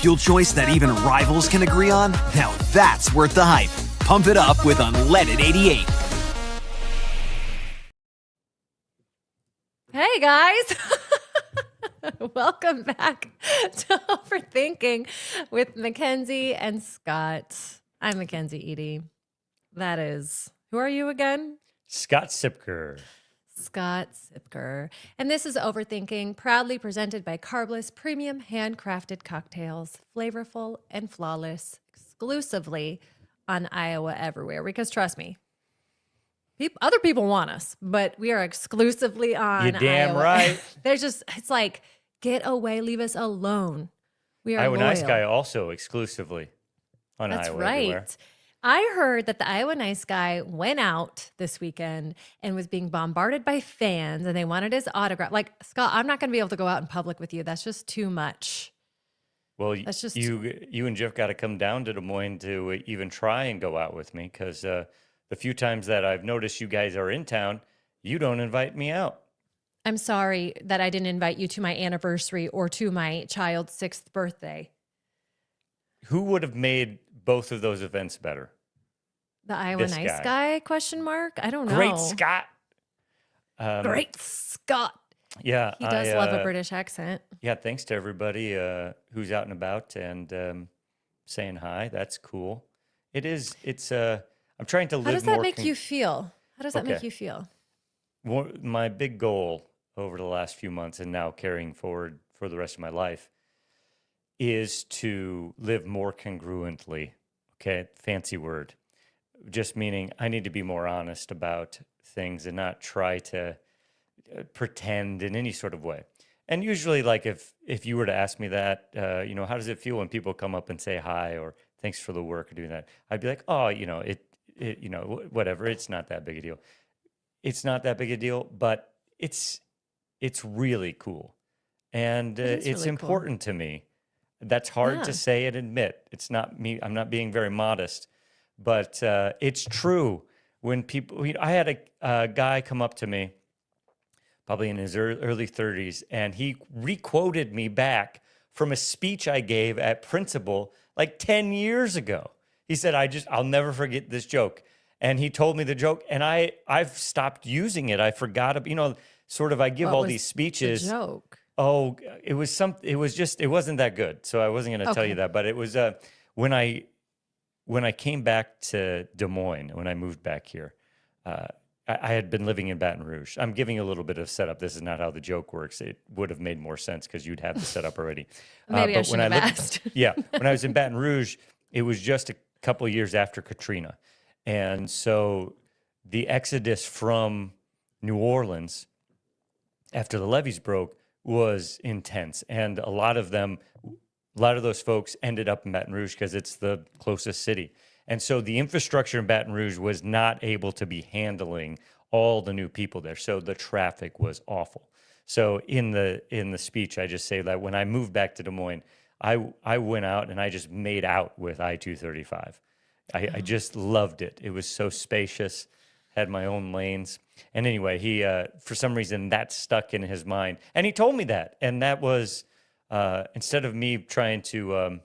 fuel choice that even rivals can agree on? Now that's worth the hype. Pump it up with Unleaded 88. Hey guys, welcome back to Overthinking with Mackenzie and Scott. I'm Mackenzie Edie. That is, who are you again? Scott Siepker. Scott Siepker. And this is Overthinking, proudly presented by Carbliss Premium Handcrafted Cocktails, flavorful and flawless, exclusively on Iowa Everywhere. Because trust me, other people want us, but we are exclusively on You damn Iowa. right. It's like, get away, leave us alone. We are Iowa loyal. Nice Guy also exclusively on That's Iowa right. Everywhere. I heard that the Iowa Nice Guy went out this weekend and was being bombarded by fans and they wanted his autograph. Like, Scott, I'm not going to be able to go out in public with you. That's just too much. Well, That's just you and Jeff got to come down to Des Moines to even try and go out with me because the few times that I've noticed you guys are in town, you don't invite me out. I'm sorry that I didn't invite you to my anniversary or to my child's 6th birthday. Who would have made both of those events better? The Iowa This Nice guy. Guy? Question mark? I don't know. Great Scott. Great Scott. Yeah. He does love a British accent. Yeah, thanks to everybody who's out and about and saying hi. That's cool. It's I'm trying to live more. How does that make you feel? How does that make Okay. you feel? My big goal over the last few months and now carrying forward for the rest of my life is to live more congruently. Okay, fancy word. Just meaning I need to be more honest about things and not try to pretend in any sort of way. And usually, like if you were to ask me that, how does it feel when people come up and say hi or thanks for the work or doing that? I'd be like, oh, whatever. It's not that big a deal. It's not that big a deal, but it's really cool, and It is it's really important to me. That's hard Yeah. to say and admit. It's not me. I'm not being very modest, but it's true. When people, I had a guy come up to me, probably in his early 30s, and he requoted me back from a speech I gave at Principal like 10 years ago. He said, I'll never forget this joke. And he told me the joke, and I've stopped using it. I forgot, sort of I give What all was these speeches. The joke. Oh, it wasn't that good. So I wasn't going to tell you that, but it was when I came back to Des Moines, when I moved back here, I had been living in Baton Rouge. I'm giving a little bit of setup. This is not how the joke works. It would have made more sense because you'd have the setup already. Maybe I but shouldn't have asked. Yeah, when I was in Baton Rouge, it was just a couple of years after Katrina. And so the exodus from New Orleans after the levees broke was intense. And a lot of those folks ended up in Baton Rouge because it's the closest city. And so the infrastructure in Baton Rouge was not able to be handling all the new people there. So the traffic was awful. So in the speech, I just say that when I moved back to Des Moines, I went out and I just made out with I-235. I just loved it. It was so spacious, had my own lanes. And anyway, he, for some reason, that stuck in his mind. And he told me that. And that was, instead of me trying to,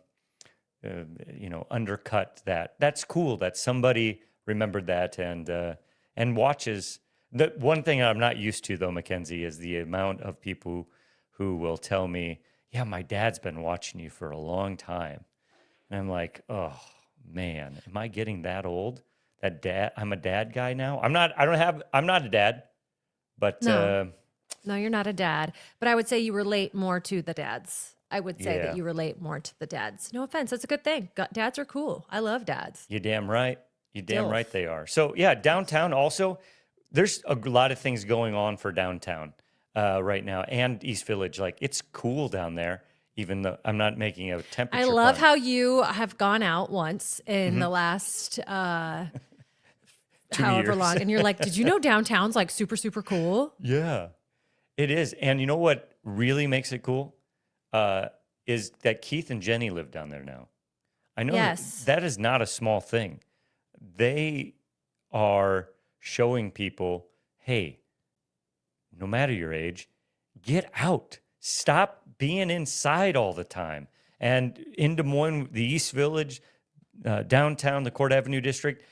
undercut that, that's cool that somebody remembered that and watches. The one thing I'm not used to, though, Mackenzie, is the amount of people who will tell me, yeah, my dad's been watching you for a long time. And I'm like, oh, man, am I getting that old? I'm a dad guy now. I'm not a dad, but No, you're not a dad. But I would say you relate more to the dads. I would say Yeah. that you relate more to the dads. No offense. That's a good thing. Dads are cool. I love dads. you're damn right. You're damn Dilf. right they are. So yeah, downtown also, there's a lot of things going on for downtown right now and East Village. Like it's cool down there, even though I'm not making a temperature. I love climb. how you have gone out once in the last 2 however years. long. And you're like, did you know downtown's like super, super cool? Yeah, it is. And you know what really makes it cool is that Keith and Jenny live down there now. I know Yes. that is not a small thing. They are showing people, hey, no matter your age, get out. Stop being inside all the time. And in Des Moines, the East Village, downtown, the Court Avenue district,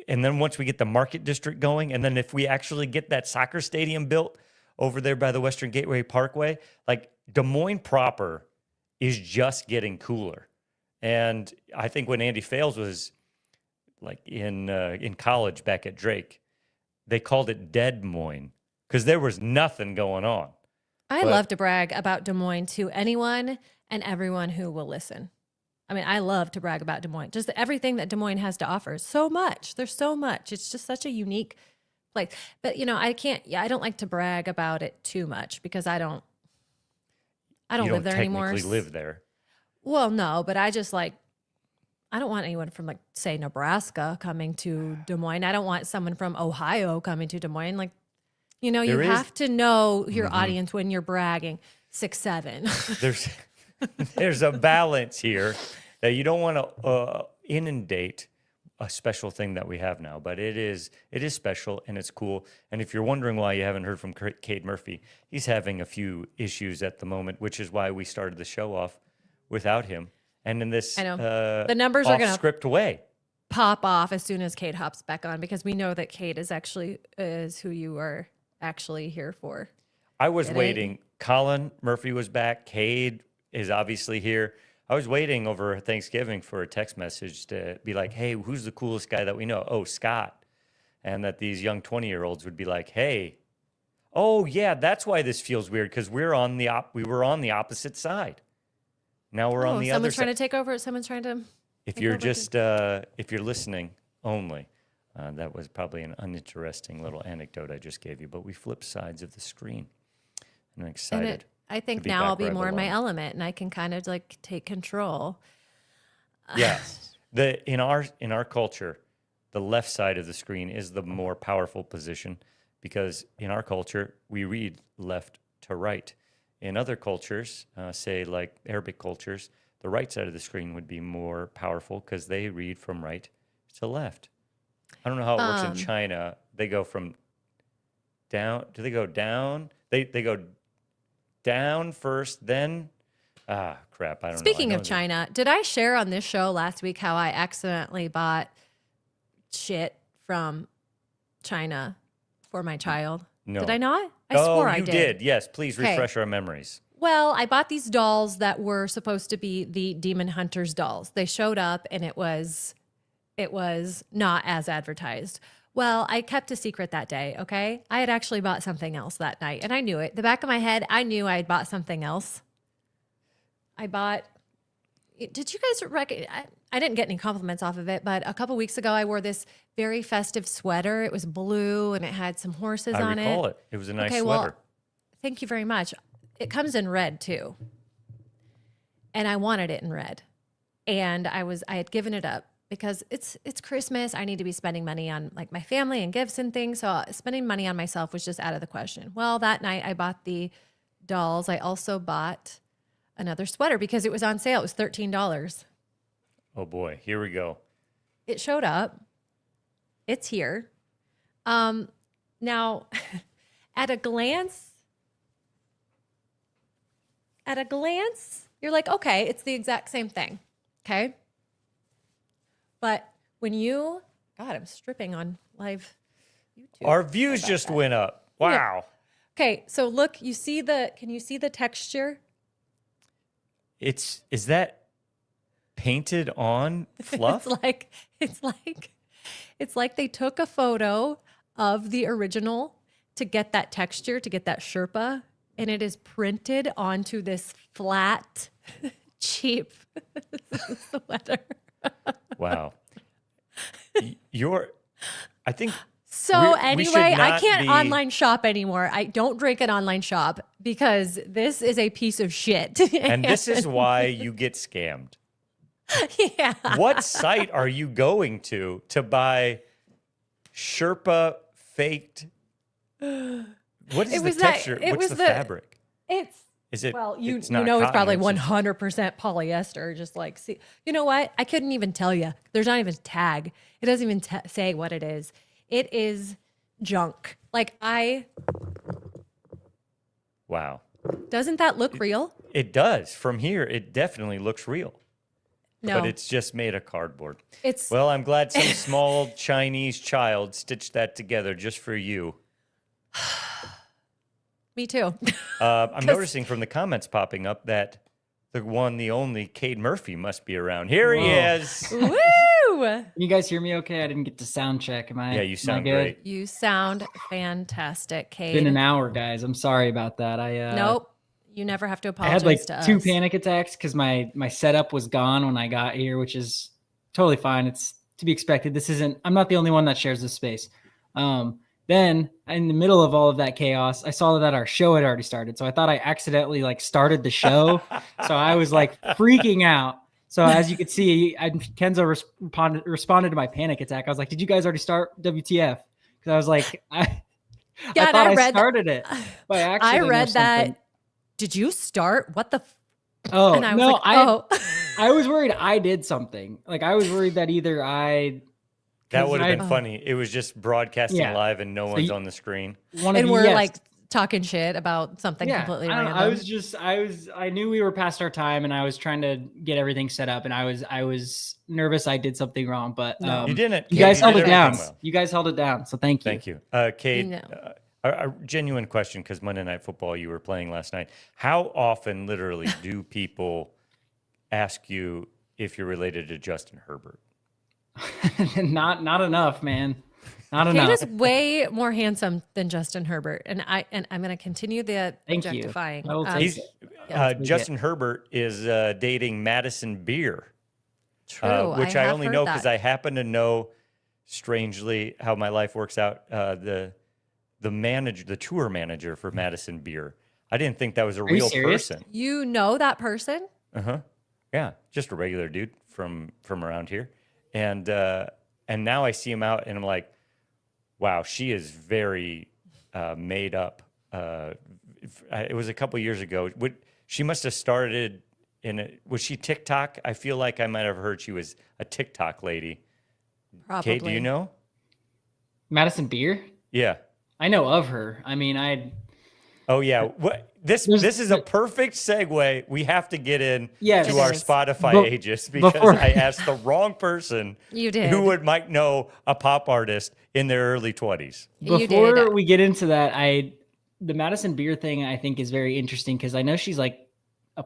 and then once we get the Market District going, and then if we actually get that soccer stadium built over there by the Western Gateway Parkway, like Des Moines proper is just getting cooler. And I think when Andy Fales was like in college back at Drake, they called it Dead Des Moines because there was nothing going on. I love to brag about Des Moines to anyone and everyone who will listen. I mean, I love to brag about Des Moines. Just everything that Des Moines has to offer is so much. There's so much. It's just such a unique place. But, you know, I don't like to brag about it too much because I don't live there anymore. You live there. Well, no, but I just like, I don't want anyone from, like, say, Nebraska coming to Des Moines. I don't want someone from Ohio coming to Des Moines. Like, you know, you have to know your audience when you're bragging. 6'7". There's a balance here that you don't want to inundate a special thing that we have now, but it is special and it's cool. And if you're wondering why you haven't heard from Cade Murphy, he's having a few issues at the moment, which is why we started the show off without him. And in this the numbers are going to script way pop off as soon as Cade hops back on, because we know that Cade is who you are actually here for. I was waiting. Colin Murphy was back. Cade is obviously here. I was waiting over Thanksgiving for a text message to be like, hey, who's the coolest guy that we know? Oh, Scott. And that these young 20-year-olds would be like, hey, oh, yeah, that's why this feels weird, because we were on the opposite side. Now we're on the other side. Someone's trying to take over. Someone's trying to. If you're if you're listening only, that was probably an uninteresting little anecdote I just gave you, but we flip sides of the screen. I'm excited. I think now I'll be more in my element and I can kind of like take control. Yes. In our culture, the left side of the screen is the more powerful position because in our culture, we read left to right. In other cultures, say like Arabic cultures, the right side of the screen would be more powerful because they read from right to left. I don't know how it works in China. They go from down. Do they go down? They go down first, then crap. I don't know. Speaking of China, did I share on this show last week how I accidentally bought shit from China for my child? No. Did I not? I swore I did. You did. Yes, please refresh our memories. Well, I bought these dolls that were supposed to be the Demon Hunters dolls. They showed up and it was not as advertised. Well, I kept a secret that day, okay? I had actually bought something else that night, and I knew it. The back of my head, I knew I had bought something else. Did you guys I didn't get any compliments off of it, but a couple weeks ago, I wore this very festive sweater. It was blue, and it had some horses on it. I recall it. It was a nice sweater. Well, thank you very much. It comes in red, too. And I wanted it in red. And I had given it up. Because it's Christmas, I need to be spending money on like my family and gifts and things. So spending money on myself was just out of the question. Well, that night I bought the dolls. I also bought another sweater because it was on sale. It was $13. Oh boy, here we go. It showed up. It's here. Now, at a glance, you're like, okay, it's the exact same thing. Okay. But when God, I'm stripping on live YouTube. Our views just went up. Wow. Yeah. Okay, so look, can you see the texture? Is that painted on fluff? It's like they took a photo of the original to get that texture, to get that Sherpa, and it is printed onto this flat, cheap sweater. Wow. I think. So anyway, I can't online shop anymore. I don't drink at online shop because this is a piece of shit. And this is why you get scammed. Yeah. What site are you going to buy Sherpa faked? What is the texture? What's the fabric? Is it? Well, it's probably 100% polyester. Just like, see, you know what? I couldn't even tell you. There's not even a tag. It doesn't even say what it is. It is junk. Wow. Doesn't that look real? It does. From here, it definitely looks real. No, But it's just made of cardboard. it's Well, I'm glad some small Chinese child stitched that together just for you. me too. I'm noticing from the comments popping up that the one, the only, Cade Murphy must be around. Here he Whoa. is. Woo! Can you guys hear me okay? I didn't get to sound check. Am I? Yeah, you am I sound good? great. You sound fantastic, It's Cade. been an hour, guys. I'm sorry about that. Nope. You never have to I apologize had like to two us. panic attacks because my setup was gone when I got here, which is totally fine. It's to be expected. I'm not the only one that shares this space. Then in the middle of all of that chaos, I saw that our show had already started. So I thought I accidentally like started the show. So I was like freaking out. So as you could see, Kenzo responded to my panic attack. I was like, "Did you guys already start WTF?" Because I was like, I Yeah, thought and I started it by accident. I or read that. something. Did you start? What the? Oh And I was no, like, oh. I was worried I did something. Like I was worried that either That would have been I- funny. It was just broadcasting Yeah. live and no one's you- on the screen. one of And you, we're yes. like talking shit about something completely I don't know. random. I knew we were past our time and I was trying to get everything set up and I was nervous I did something wrong, but No. You didn't. you Cade, guys held did it down. everything well. You guys held it down. So thank you. Thank you. Cade, No. a genuine question, because Monday Night Football you were playing last night. How often, literally, do people ask you if you're related to Justin Herbert? not enough, man. Not Cade enough. is way more handsome than Justin Herbert, and I'm going to continue the Thank you. objectifying. I will take He's it. Yeah, Justin Herbert is dating Madison Beer, True, which I have only heard know that. because I happen to know, strangely, how my life works out. The tour manager for Madison Beer. I didn't think that was a you real serious? person. You know that person? Yeah, just a regular dude from around here, and now I see him out, and I'm like, wow, she is very made up. It was a couple years ago. She must have started was she TikTok? I feel like I might have heard she was a TikTok lady. Probably. Kate, do you know? Madison Beer? Yeah. I know of her. I mean, Oh yeah. This is a perfect segue. We have to get in Yes. to It our is. Spotify ages because before- I asked the wrong person You did. who might know a pop artist in their early 20s. You before did. we get into that, the Madison Beer thing I think is very interesting because I know she's like a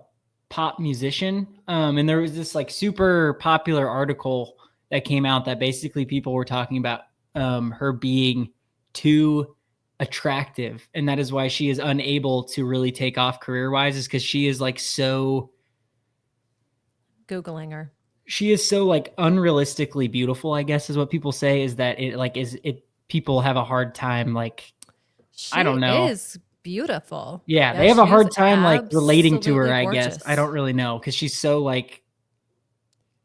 pop musician. And there was this like super popular article that came out that basically people were talking about her being too attractive, and that is why she is unable to really take off career-wise, is because she is like so Googling her. she is so like unrealistically beautiful, I guess is what people say, is that people have a hard time like She I don't know. is beautiful. yeah, they have a she hard is time like relating to her, absolutely I guess. gorgeous. I don't really know because she's so like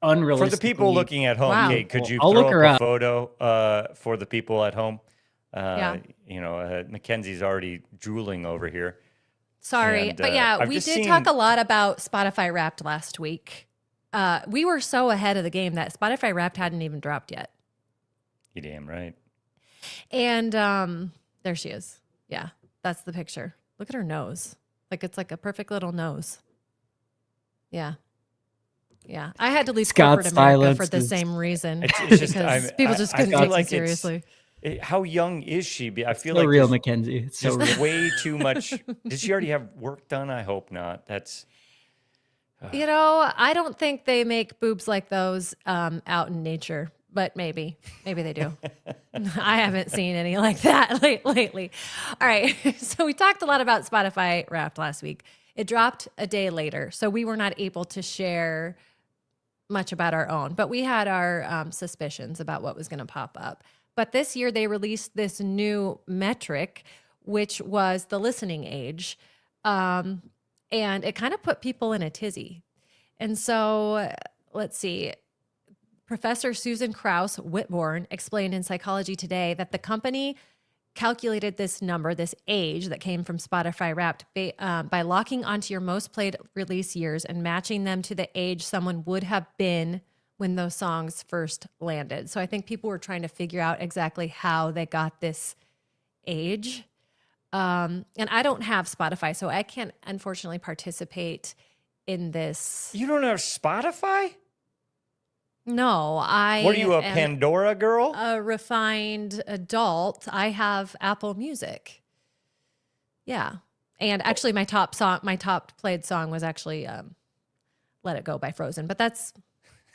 For unrealistic. the people looking at home, Wow. Kate, could you I'll throw look her up a up. photo for the people at home? Yeah. Mackenzie's already drooling over here. Sorry, And, but yeah, I've we just did seen- talk a lot about Spotify Wrapped last week. We were so ahead of the game that Spotify Wrapped hadn't even dropped yet. You damn right. And there she is. Yeah, that's the picture. Look at her nose. Like it's like a perfect little nose. Yeah. Yeah. I had to leave Scott's corporate America for silence the is- same reason. It's just because people just I couldn't feel take like it seriously. How young is she? I feel so like real, there's Mackenzie. It's so just real. way too much. Did she already have work done? I hope not. That's You know, I don't think they make boobs like those out in nature, but maybe they do. I haven't seen any like that lately. All right. So we talked a lot about Spotify Wrapped last week. It dropped a day later, so we were not able to share much about our own, but we had our suspicions about what was going to pop up. But this year they released this new metric, which was the listening age. And it kind of put people in a tizzy. And so let's see. Professor Susan Krauss Whitborn explained in Psychology Today that the company calculated this number, this age that came from Spotify Wrapped by locking onto your most played release years and matching them to the age someone would have been when those songs first landed. So I think people were trying to figure out exactly how they got this age. And I don't have Spotify, so I can't unfortunately participate in this. You don't have Spotify? No, I What are you, a am Pandora girl? a refined adult. I have Apple Music. Yeah. And actually my top played song was actually Let It Go by Frozen, but that's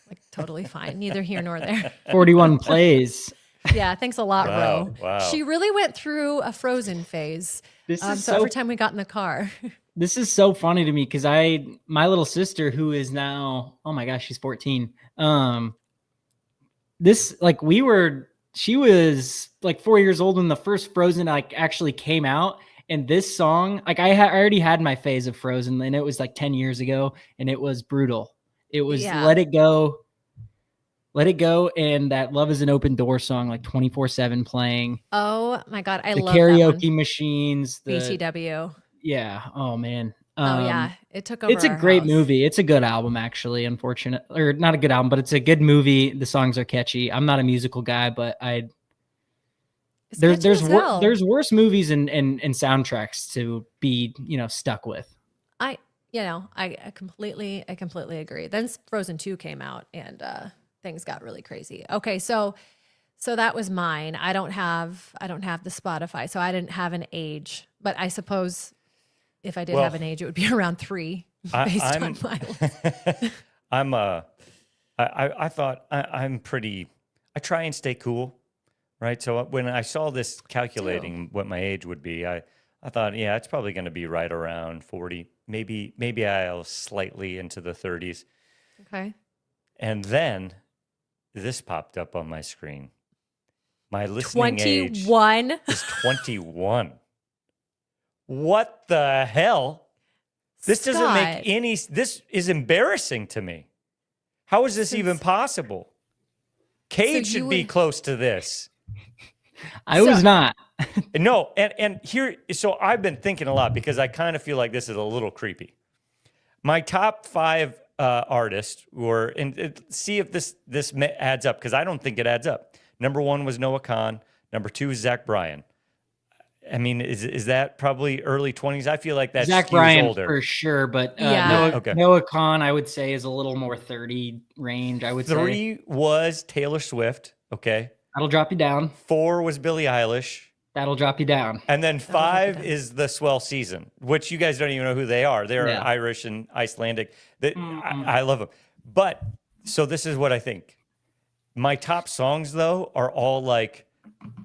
like totally fine. Neither here nor there. 41 plays. Yeah, thanks a lot, Wow, Ro. wow. She really went through a Frozen phase. This is so every time we got in the car. This is so funny to me because my little sister, who is now, oh my gosh, she's 14. She was like 4 years old when the first Frozen like actually came out. And this song, like I already had my phase of Frozen, and it was like 10 years ago, and it was brutal. It was Let It Go, and that Love is an Open Door song, like 24/7 playing. Oh my God, I the love karaoke that one. machines. BTW. Yeah. Oh man. Oh yeah, it took over. It's a our great house. movie. It's a good album, actually. Unfortunate, or not a good album, but it's a good movie. The songs are catchy. I'm not a musical guy, but there's worse movies and soundtracks to be stuck with. I completely agree. Then Frozen 2 came out and things got really crazy. Okay, so that was mine. I don't have the Spotify, so I didn't have an age, but I suppose if I did have an age, it would be around 3 based on my list. I try and stay cool, right? So when I saw this calculating what my age would be, I thought, yeah, it's probably going to be right around 40. Maybe I'll slightly into the 30s. Okay. And then this popped up on my screen. My listening age 21 is 21. What the hell? This doesn't make any. This is embarrassing to me. How is this even possible? Cade should be close to this. I was not. No, and here, so I've been thinking a lot because I kind of feel like this is a little creepy. My top 5 artists were, and see if this adds up, because I don't think it adds up. Number 1 was Noah Kahan. Number 2 is Zach Bryan. I mean, is that probably early 20s? I feel like that's Zach Bryan older for sure, but Noah Kahan, I would say, is a little more 30 range. I would say 3 was Taylor Swift. Okay, that'll drop you down. 4 was Billie Eilish. That'll drop you down. And then 5 is the Swell Season, which you guys don't even know who they are. They're Irish and Icelandic. I love them. But so this is what I think. My top songs, though, are all like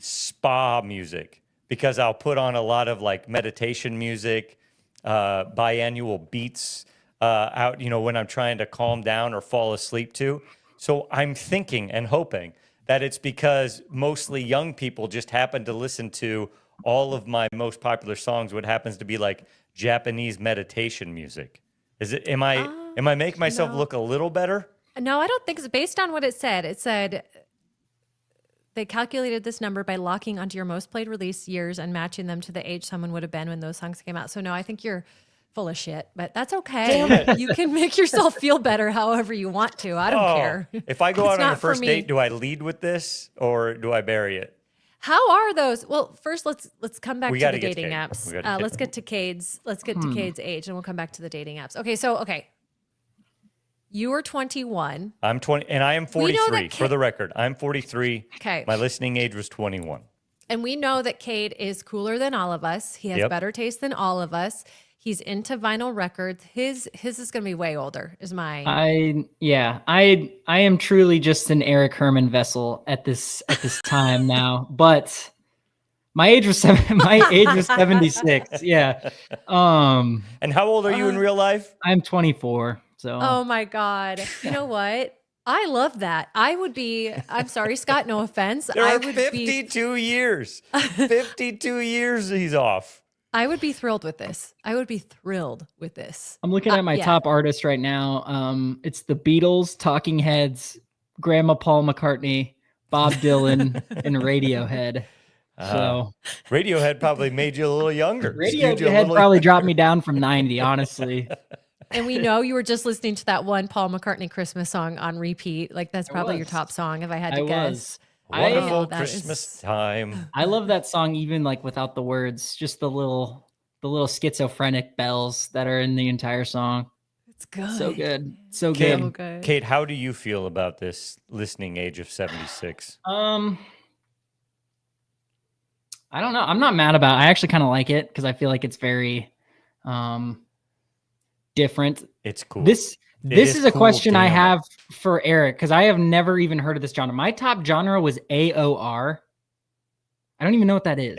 spa music, because I'll put on a lot of like meditation music, biannual beats out, when I'm trying to calm down or fall asleep to. So I'm thinking and hoping that it's because mostly young people just happen to listen to all of my most popular songs, what happens to be like Japanese meditation music. Am I making myself look a little better? No, I don't think so. Based on what it said they calculated this number by locking onto your most played release years and matching them to the age someone would have been when those songs came out. So no, I think you're full of shit, but that's okay. You can make yourself feel better however you want to. I don't care. If I go out on a first date, do I lead with this or do I bury it? How are those? Well, first let's come back to the dating apps. Let's get to Cade's age, and we'll come back to the dating apps. Okay. You were 21. I'm 20, and I am 43. For the record, I'm 43. Okay. My listening age was 21. And we know that Cade is cooler than all of us. He has better taste than all of us. He's into vinyl records. His is going to be way older. Is mine. I am truly just an Eric Herman vessel at this time now. But my age was 76. Yeah. And how old are you in real life? I'm 24. So. Oh my God. You know what? I love that. I'm sorry, Scott, no offense. There are 52 years. 52 years he's off. I would be thrilled with this. I'm looking at my top artists right now. It's the Beatles, Talking Heads, Grandma Paul McCartney, Bob Dylan, and Radiohead. So Radiohead probably made you a little younger. Radiohead probably dropped me down from 90, honestly. And we know you were just listening to that one Paul McCartney Christmas song on repeat. Like that's probably your top song if I had to guess. Wonderful that Christmas is- time. I love that song even like without the words, just the little schizophrenic bells that are in the entire song. It's good. So good. So Kate, good. good. Kate, how do you feel about this listening age of 76? I don't know. I'm not mad about it. I actually kind of like it because I feel like it's very different. It's cool. This is a cool, question I damn it. have for Eric because I have never even heard of this genre. My top genre was AOR. I don't even know what that is.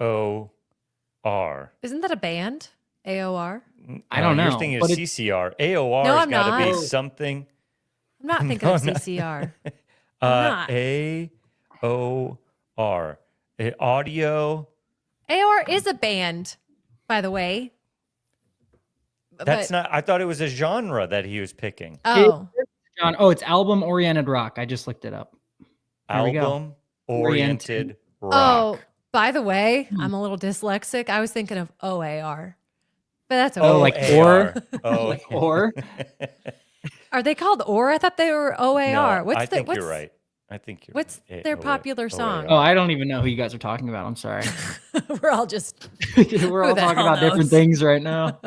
AOR. Isn't that a band? AOR? I don't You're know, thinking of but CCR. AOR No, has I'm got to be not. something. I'm not thinking of CCR. not. AOR. Audio. AOR is a band, by the way. That's not. I thought it was a genre that he was picking. Oh, John. Oh, it's album oriented rock. I just looked it up. Here we go. Album oriented rock. oh. By the way, I'm a little dyslexic. I was thinking of OAR, but that's okay. Oh, like OAR. or? Like or? Are they called OR? I thought they were OAR. No, I think you're right. I think you're What's right. their popular song? Oh, I don't even know who you guys are talking about. I'm sorry. We're all just We're all the talking hell about different knows? things right now.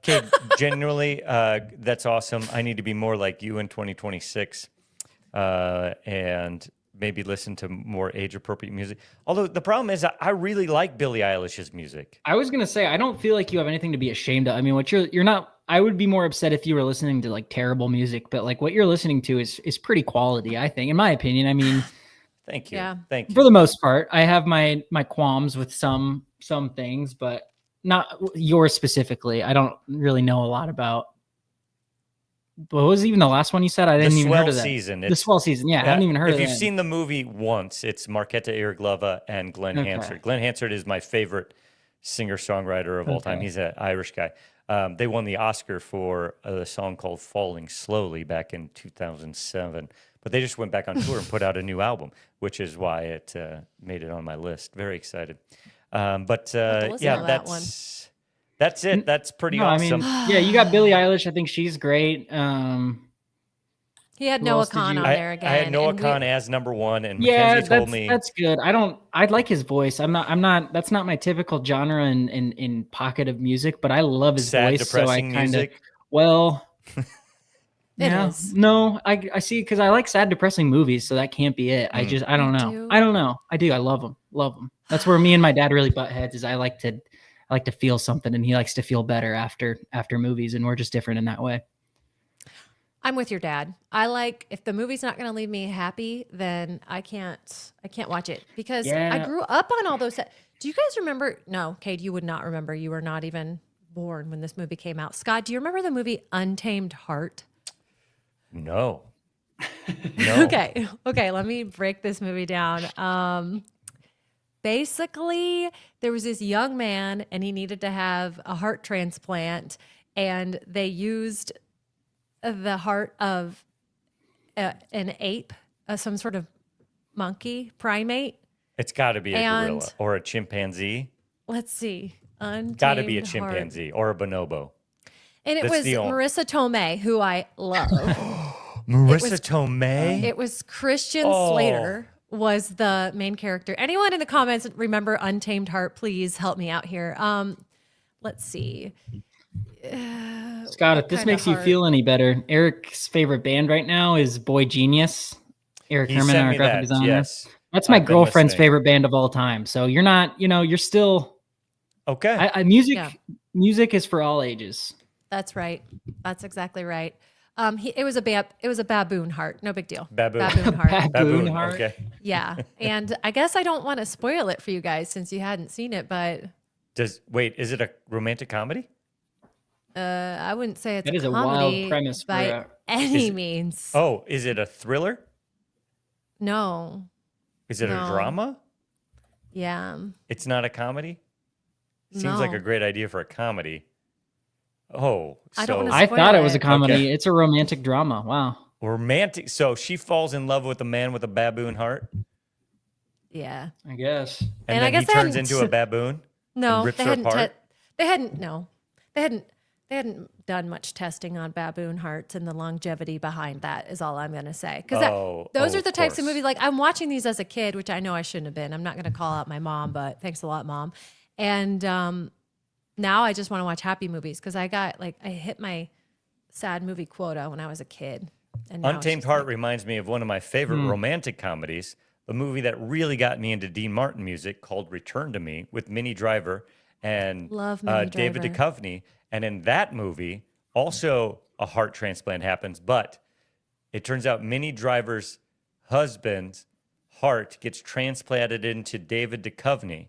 Kate, genuinely, that's awesome. I need to be more like you in 2026 and maybe listen to more age-appropriate music. Although the problem is I really like Billie Eilish's music. I was gonna say I don't feel like you have anything to be ashamed of. I mean, what you're not. I would be more upset if you were listening to like terrible music, but like what you're listening to is pretty quality. I think, in my opinion. I mean, Thank you. Yeah. Thank you. for the most part, I have my qualms with some things, but not yours specifically. I don't really know a lot about. What was even the last one you said? I didn't even heard of that. Season. The Swell Season. Yeah, I haven't even heard of If that. you've seen the movie once, it's Marketa Irglova and Glenn Okay. Hansard. Glenn Hansard is my favorite singer-songwriter of all time. He's an Irish guy. They won the Oscar for a song called Falling Slowly back in 2007. But they just went back on tour and put out a new album, which is why it made it on my list. Very excited. But listen yeah, to that one. that's it. That's pretty No, awesome. I mean, yeah, you got Billie Eilish. I think she's great. he had Who Noah else did Khan you- on there again. I had Noah and Khan as number one, and Yeah, Mackenzie told me that's good. I like his voice. I'm not. That's not my typical genre in pocket of music, but I love his sad, voice. So I depressing kind of music. well. It yeah, is. no, I see because I like sad, depressing movies, so that can't be it. I don't know. do? I don't know. I do. I love them. That's where me and my dad really butt heads. Is I like to feel something, and he likes to feel better after movies, and we're just different in that way. I'm with your dad. I like if the movie's not going to leave me happy, then I can't watch it because I Yeah. grew up on all those. Do you guys remember? No, Kate, you would not remember. You were not even born when this movie came out. Scott, do you remember the movie Untamed Heart? no. No. Okay. Let me break this movie down. Basically, there was this young man and he needed to have a heart transplant, and they used the heart of an ape, some sort of monkey, primate. It's got to be a And- gorilla or a chimpanzee. Let's see. Got to be a Untamed Heart. chimpanzee or a bonobo. And it That's was the only- Marissa Tomei, who I love. Marissa Tomei? It was Christian Oh. Slater was the main character. Anyone in the comments remember Untamed Heart? Please help me out here. Let's see. Scott, if this kinda makes you hard. feel any better, Eric's favorite band right now is Boy Genius. Eric He Herman, sent our me graphic that, designer. yes. That's my I've been girlfriend's listening. favorite band of all time. So you're not, you're still. Okay. Music. Yeah. Music is for all ages. That's right. That's exactly right. It was a baboon heart. No big deal. Baboon. heart. Baboon. Heart. Okay. Yeah. And I guess I don't want to spoil it for you guys since you hadn't seen it, but Wait, is it a romantic comedy? I wouldn't say it's That is a a wild comedy premise for by a- any means. Oh, is it a thriller? No. Is it a No. drama? Yeah. It's not a comedy? Seems No. like a great idea for a comedy. Oh, I don't wanna I Spoil thought it was a it. comedy. Okay. It's a romantic drama. Wow. romantic. So she falls in love with a man with a baboon heart, Yeah. I guess. and And I then he guess they turns hadn't- into a baboon. No, rips they her hadn't. apart? They hadn't. No, they hadn't they hadn't done much testing on baboon hearts, and the longevity behind that is all I'm going to say. Because those are the types of movies, like I'm watching these as a kid, which I know I shouldn't have been. I'm not going to call out my mom, but thanks a lot, Mom. And now I just want to watch happy movies because I hit my sad movie quota when I was a kid. And now Untamed Heart reminds me of one of my favorite romantic comedies, a movie that really got me into Dean Martin music called Return to Me with Minnie Driver and David Duchovny. And in that movie, also a heart transplant happens, but it turns out Minnie Driver's husband's heart gets transplanted into David Duchovny.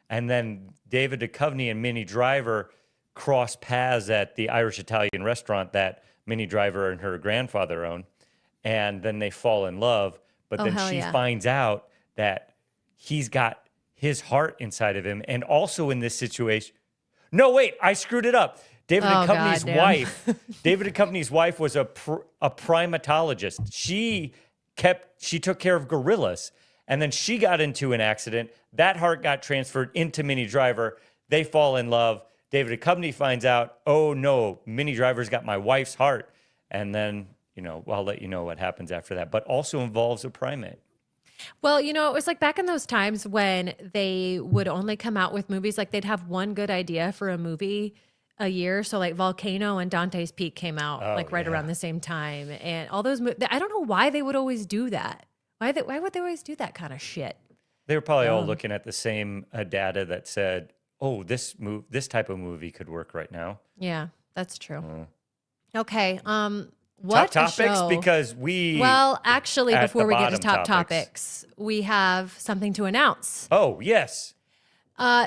And then David Duchovny and Minnie Driver cross paths at the Irish Italian restaurant that Minnie Driver and her grandfather own. And then they fall in love. But then she finds out that he's got his heart inside of him. And also in this situation, no, wait, I screwed it up. David Duchovny's wife was a primatologist. She took care of gorillas. And then she got into an accident. That heart got transferred into Minnie Driver. They fall in love. David Duchovny finds out, oh no, Minnie Driver's got my wife's heart. And then, I'll let you know what happens after that. But also involves a primate. Well, it was like back in those times when they would only come out with movies, like they'd have one good idea for a movie a year. So like Volcano and Dante's Peak came out right around the same time. And all those, I don't know why they would always do that. Why would they always do that kind of shit? They were probably all looking at the same data that said, oh, this type of movie could work right now. Yeah, that's true. Okay. What top topics? Because actually, before we get to top topics, we have something to announce. Oh, yes.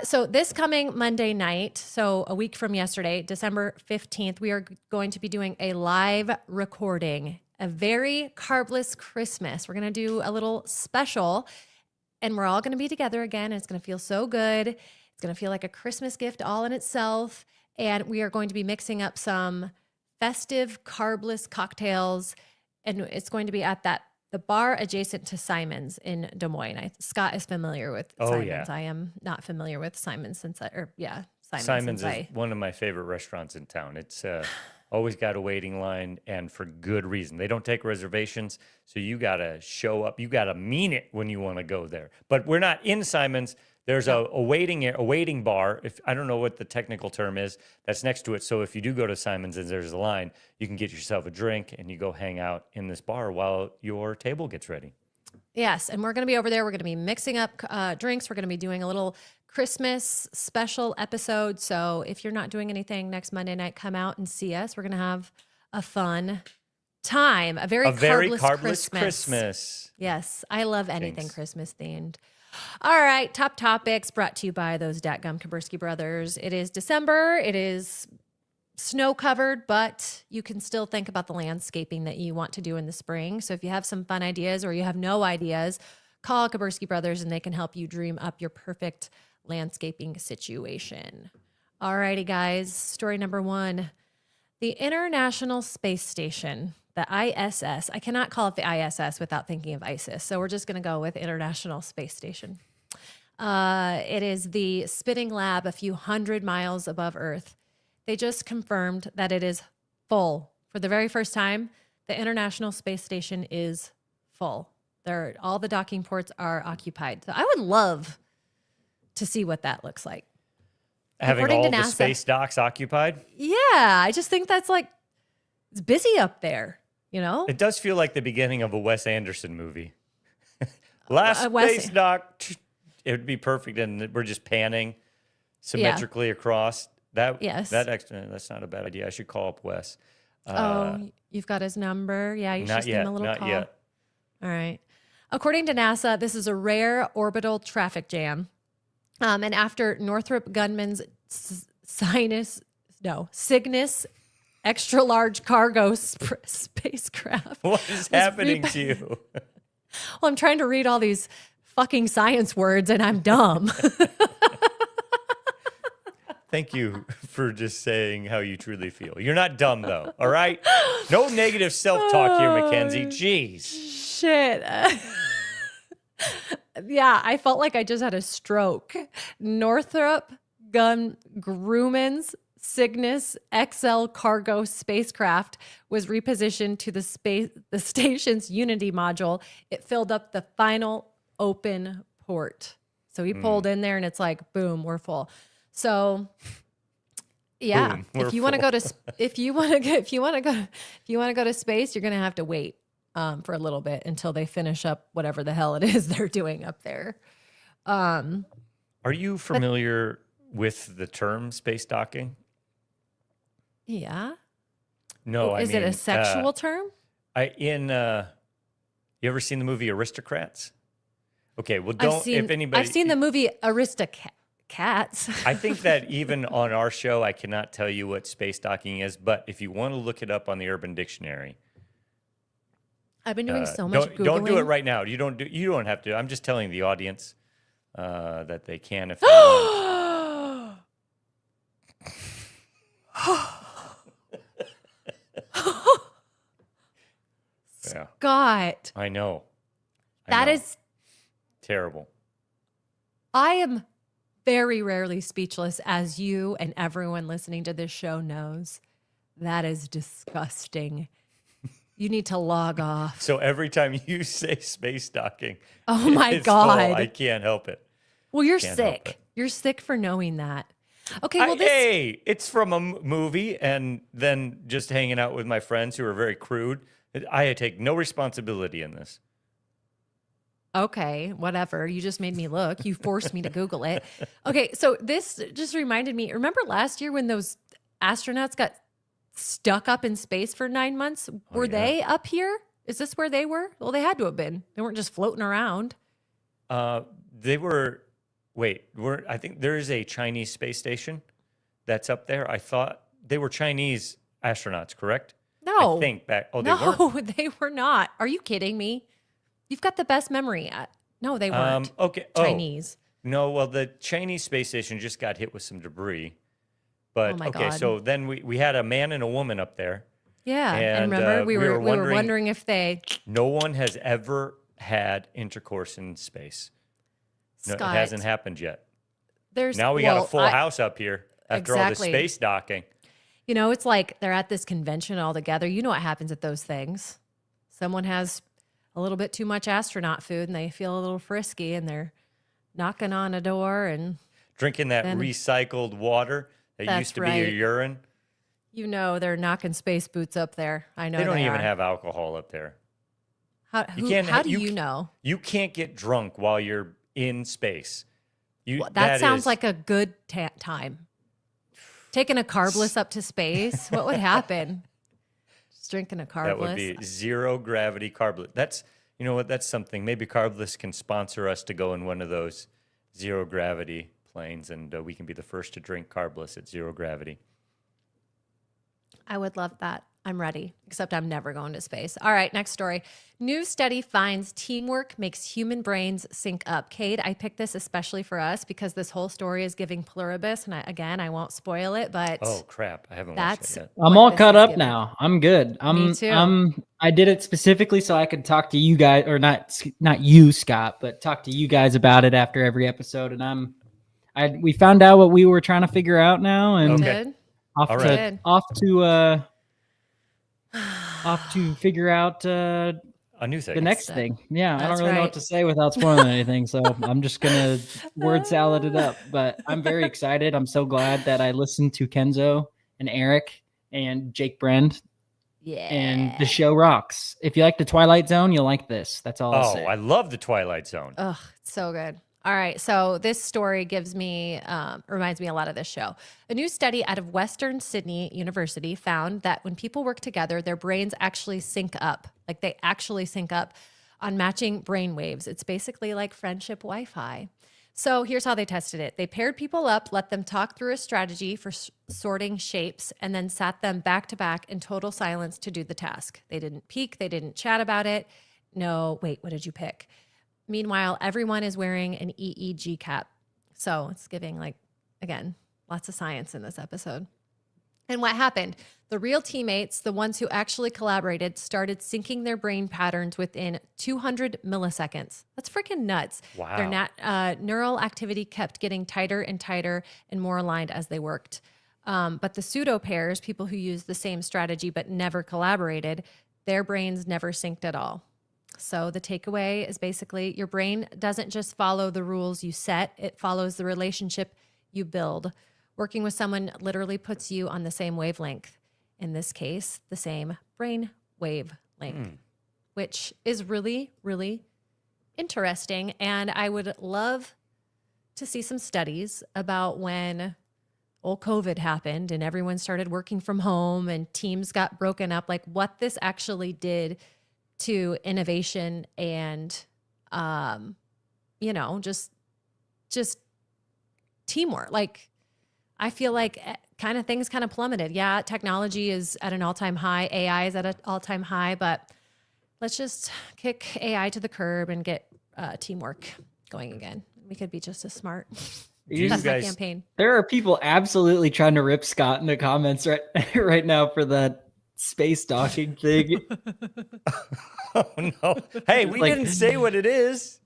So this coming Monday night, so a week from yesterday, December 15th, we are going to be doing a live recording, a very Carbliss Christmas. We're going to do a little special, and we're all going to be together again. And it's going to feel so good. It's going to feel like a Christmas gift all in itself. And we are going to be mixing up some festive Carbliss cocktails, and it's going to be at the bar adjacent to Simon's in Des Moines. Scott is familiar with Simon's. Yeah. I am not familiar with Simon's Simon's is one of my favorite restaurants in town. It's always got a waiting line, and for good reason. They don't take reservations, so you got to show up. You got to mean it when you want to go there. But we're not in Simon's. There's a waiting bar. If I don't know what the technical term is, that's next to it. So if you do go to Simon's and there's a line, you can get yourself a drink and you go hang out in this bar while your table gets ready. Yes, and we're going to be over there. We're going to be mixing up drinks. We're going to be doing a little Christmas special episode. So if you're not doing anything next Monday night, come out and see us. We're going to have a fun time. A very Carbliss Christmas. Yes, I love anything Christmas themed. All right, top topics brought to you by those datgum Kaburski brothers. It is December. It is snow covered, but you can still think about the landscaping that you want to do in the spring. So if you have some fun ideas or you have no ideas, call Kaburski brothers and they can help you dream up your perfect landscaping situation. All righty, guys. Story number 1. The International Space Station, the ISS. I cannot call it the ISS without thinking of ISIS. So we're just going to go with International Space Station. It is the spinning lab a few hundred miles above Earth. They just confirmed that it is full. For the very first time, the International Space Station is full. All the docking ports are occupied. So I would love to see what that looks like. Having all the space docks occupied? Yeah, I just think that's it's busy up there, It does feel like the beginning of a Wes Anderson movie. Last space dock, it would be perfect, and we're just panning symmetrically across. That's not a bad idea. I should call up Wes. You've got his number? Yeah, you should give him a little call. Not yet. All right. According to NASA, this is a rare orbital traffic jam. And after Northrop Grumman's Cygnus extra large cargo spacecraft. What is happening to you? Well, I'm trying to read all these fucking science words and I'm dumb. Thank you for just saying how you truly feel. You're not dumb, though, all right? No negative self-talk here, Mackenzie. Jeez. Shit. Yeah, I felt like I just had a stroke. Northrop Grumman's Cygnus XL cargo spacecraft was repositioned to the station's Unity module, it filled up the final open port. So he pulled in there and it's like, boom, we're full. So yeah, Boom, we're if you want to go full. to if you want to go to space, you're going to have to wait for a little bit until they finish up whatever the hell it is they're doing up there. Are you familiar with the term space docking? Yeah. No, I Is mean, it a sexual term? You ever seen the movie Aristocrats? Okay, well, I've seen the movie Aristocats. I think that even on our show, I cannot tell you what space docking is, but if you want to look it up on the Urban Dictionary, I've been doing so much Googling. don't do it right now. You don't have to. I'm just telling the audience that they can if they want. Yeah, Scott, I know. that is terrible. I am very rarely speechless, as you and everyone listening to this show knows. That is disgusting. You need to log off. So every time you say space docking, Oh my it's full. God. I can't help it. Well, you're Can't help it. sick. You're sick for knowing that. Okay, well, Hey, it's from a movie, and then just hanging out with my friends who are very crude. I take no responsibility in this. Okay, whatever. You just made me look. You forced me to Google it. Okay, so this just reminded me. Remember last year when those astronauts got stuck up in space for 9 months? Were they up here? Is this where they were? Well, they had to have been. They weren't just floating around. They were. Wait, I think there is a Chinese space station that's up there. I thought they were Chinese astronauts, correct? No. I think back. Oh, they No, weren't. they were not. Are you kidding me? You've got the best memory. No, they weren't. Okay. Chinese. No, well, the Chinese space station just got hit with some debris. But Oh my okay, God. so then we had a man and a woman up there. Yeah, And, and remember we we were were wondering if they. No one has ever had intercourse in space. No, Scott, it hasn't happened yet. There's Now we got a full house up here after all this Exactly. space docking. You know, it's like they're at this convention all together. You know what happens at those things. Someone has a little bit too much astronaut food and they feel a little frisky and they're knocking on a door and Drinking that Then- recycled water that That's used to be your right. urine. you know they're knocking space boots up there. I know They don't even are. have alcohol up there. How, can't how ha- do you you c- know? You can't get drunk while you're in space. That sounds is- like a good time. Taking a Carbliss up to space, what would happen? Just drinking a Carbliss. that would be zero gravity Carbliss. That's, you know what, that's something. Maybe Carbliss can sponsor us to go in one of those zero gravity planes, and we can be the first to drink Carbliss at zero gravity. I would love that. I'm ready, except I'm never going to space. All right, next story. New study finds teamwork makes human brains sync up. Cade, I picked this especially for us because this whole story is giving pluribus. And I won't spoil it, but Oh, crap. I haven't that's watched it yet. I'm what all this caught is up giving. now. I'm good. Me too. I did it specifically so I could talk to you guys, or not you, Scott, but talk to you guys about it after every episode. And we found out what we were trying to figure out now, and Okay. Did? off All to right. off to figure out A new thing. the next step. thing. Yeah, I That's don't really know right. what to say without spoiling anything, so I'm just gonna word salad it up. But I'm very excited. I'm so glad that I listened to Kenzo and Eric and Jake Brand, Yeah. and the show rocks. If you like the Twilight Zone, you'll like this. That's all I'll Oh, say. I love the Twilight Zone. Ugh, it's so good. All right, so this story reminds me a lot of this show. A new study out of Western Sydney University found that when people work together, their brains actually sync up. Like they actually sync up on matching brain waves. It's basically like friendship Wi-Fi. So here's how they tested it. They paired people up, let them talk through a strategy for sorting shapes, and then sat them back to back in total silence to do the task. They didn't peek, they didn't chat about it. No, wait, what did you pick? Meanwhile, everyone is wearing an EEG cap. So it's giving, like, again, lots of science in this episode. And what happened? The real teammates, the ones who actually collaborated, started syncing their brain patterns within 200 milliseconds. That's freaking nuts. Wow. Their neural activity kept getting tighter and tighter and more aligned as they worked. But the pseudo pairs, people who use the same strategy but never collaborated, their brains never synced at all. So the takeaway is basically your brain doesn't just follow the rules you set, it follows the relationship you build. Working with someone literally puts you on the same wavelength. In this case, the same brain wavelength, which is really, really interesting. And I would love to see some studies about when old COVID happened and everyone started working from home and teams got broken up, like what this actually did to innovation and, just teamwork. Like, I feel like things kind of plummeted. Yeah, technology is at an all-time high. AI is at an all-time high, but let's just kick AI to the curb and get teamwork going again. We could be just as smart. That's my campaign. There are people absolutely trying to rip Scott in the comments right now for that space docking thing. Oh no! Hey, we didn't say what it is.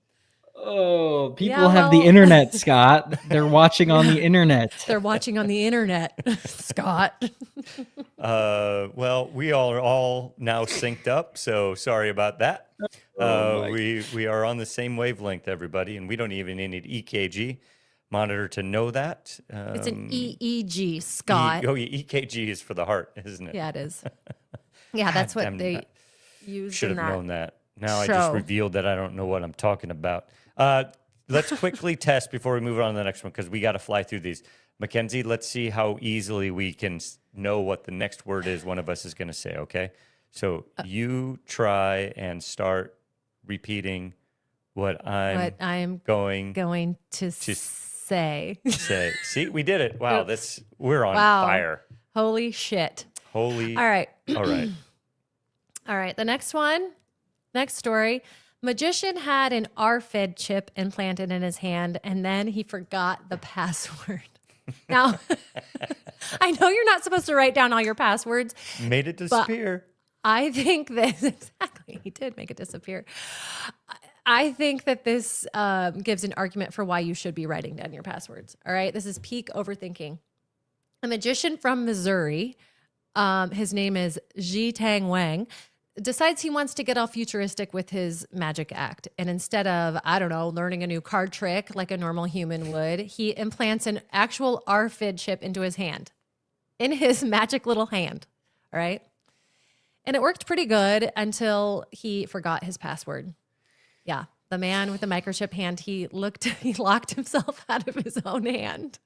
Oh, people have the internet, Scott. They're watching on the internet. They're watching on the internet, Scott. Well, we are all now synced up, so sorry about that. We are on the same wavelength, everybody, and we don't even need an EKG monitor to know that. It's an EEG, Scott. EKG is for the heart, isn't it? Yeah, it is. Yeah, that's what they use. Should have known that. Now I just revealed that I don't know what I'm talking about. Let's quickly test before we move on to the next one, because we got to fly through these. Mackenzie, let's see how easily we can know what the next word is one of us is going to say, okay? So you try and start repeating what I'm going to say. See, we did it. Wow, we're on fire. Holy shit. All right. All right, the next story. Magician had an RFID chip implanted in his hand, and then he forgot the password. Now, I know you're not supposed to write down all your passwords. Made it disappear. I think that, exactly, he did make it disappear. I think that this gives an argument for why you should be writing down your passwords. All right, this is peak overthinking. A magician from Missouri, his name is Ji Tang Wang, decides he wants to get all futuristic with his magic act. And instead of, learning a new card trick like a normal human would, he implants an actual RFID chip into his hand, in his magic little hand. All right. And it worked pretty good until he forgot his password. Yeah. The man with the microchip hand, he locked himself out of his own hand.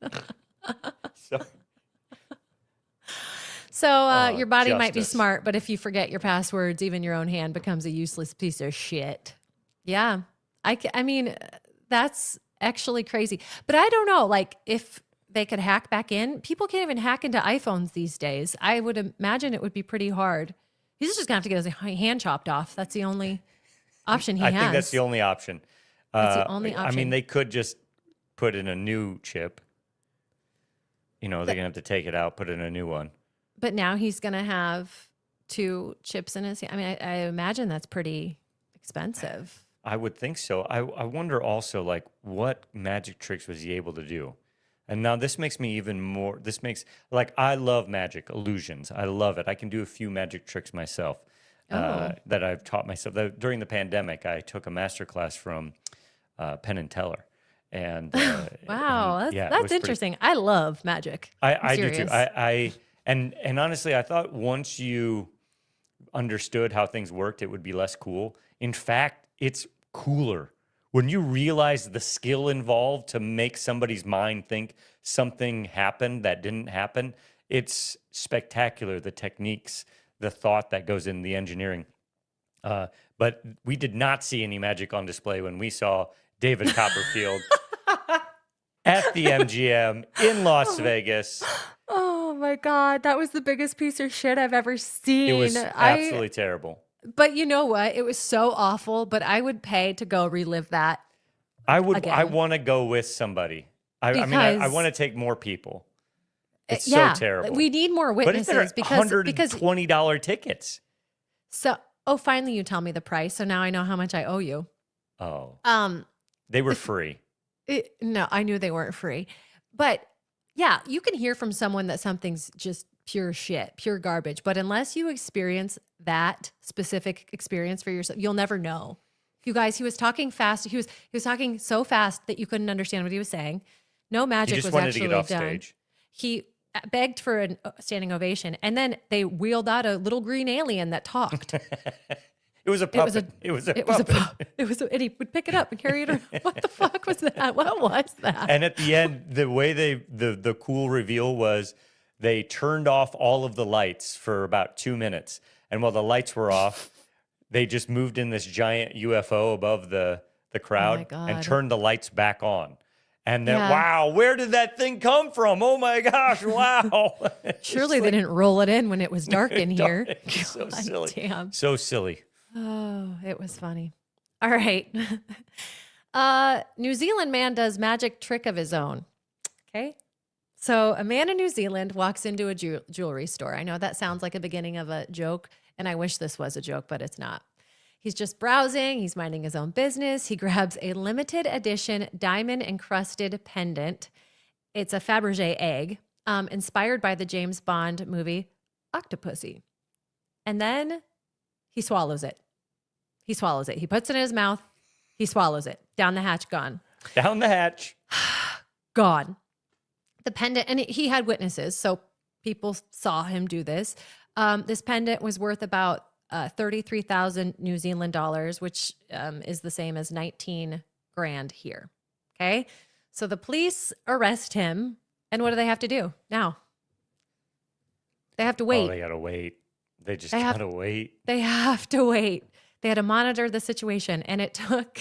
So your body might be smart, but if you forget your passwords, even your own hand becomes a useless piece of shit. Yeah. I mean, that's actually crazy. But I don't know, like, if they could hack back in. People can't even hack into iPhones these days. I would imagine it would be pretty hard. He's just going to have to get his hand chopped off. That's the only option he has. I think that's the only option. That's the only option. I mean, they could just put in a new chip. They're going to have to take it out, put in a new one. But now he's going to have 2 chips in his hand. I mean, I imagine that's pretty expensive. I would think so. I wonder also, like, what magic tricks was he able to do? And now this makes me even more, I love magic, illusions. I love it. I can do a few magic tricks myself that I've taught myself. During the pandemic, I took a master class from Pendant. And wow, that's interesting. I love magic. I do too. And honestly, I thought once you understood how things worked, it would be less cool. In fact, it's cooler. When you realize the skill involved to make somebody's mind think something happened that didn't happen, it's spectacular, the techniques, the thought that goes in the engineering. But we did not see any magic on display when we saw David Copperfield at the MGM in Las Vegas. Oh my God, that was the biggest piece of shit I've ever seen. It was absolutely terrible. But you know what? It was so awful, but I would pay to go relive that. I again. I want to go with somebody. I want to take more people. It's so terrible. We need more witnesses because $120 tickets. So, finally you tell me the price. So now I know how much I owe you. Oh. They were free. No, I knew they weren't free. But Yeah, you can hear from someone that something's just pure shit, pure garbage. But unless you experience that specific experience for yourself, you'll never know. You guys, he was talking fast. He was talking so fast that you couldn't understand what he was saying. No He magic just was wanted actually to get off done. stage. He begged for a standing ovation, and then they wheeled out a little green alien that talked. It was a puppet. It was a puppet. And he would pick it up and carry it around. What the fuck was that? What was that? And at the end, the way the cool reveal was they turned off all of the lights for about 2 minutes. And while the lights were off, they just moved in this giant UFO above the crowd and God. turned the lights back on. And then, Yeah. wow, where did that thing come from? Oh my gosh, wow. Surely they didn't roll it in when it was dark in here. So God silly. damn. So silly. Oh, it was funny. All right. New Zealand man does magic trick of his own. Okay. So a man in New Zealand walks into a jewelry store. I know that sounds like a beginning of a joke, and I wish this was a joke, but it's not. He's just browsing. He's minding his own business. He grabs a limited edition diamond encrusted pendant. It's a Fabergé egg, inspired by the James Bond movie Octopussy. And then he swallows it. He swallows it. He puts it in his mouth. He swallows it. Down the hatch, gone. Down the hatch. Gone. The pendant, and he had witnesses, so people saw him do this. This pendant was worth about 33,000 New Zealand dollars, which is the same as 19 grand here. Okay. So the police arrest him. And what do they have to do now? They have to wait. Oh, they gotta wait. They just They have- gotta wait. They have to wait. They had to monitor the situation. And it took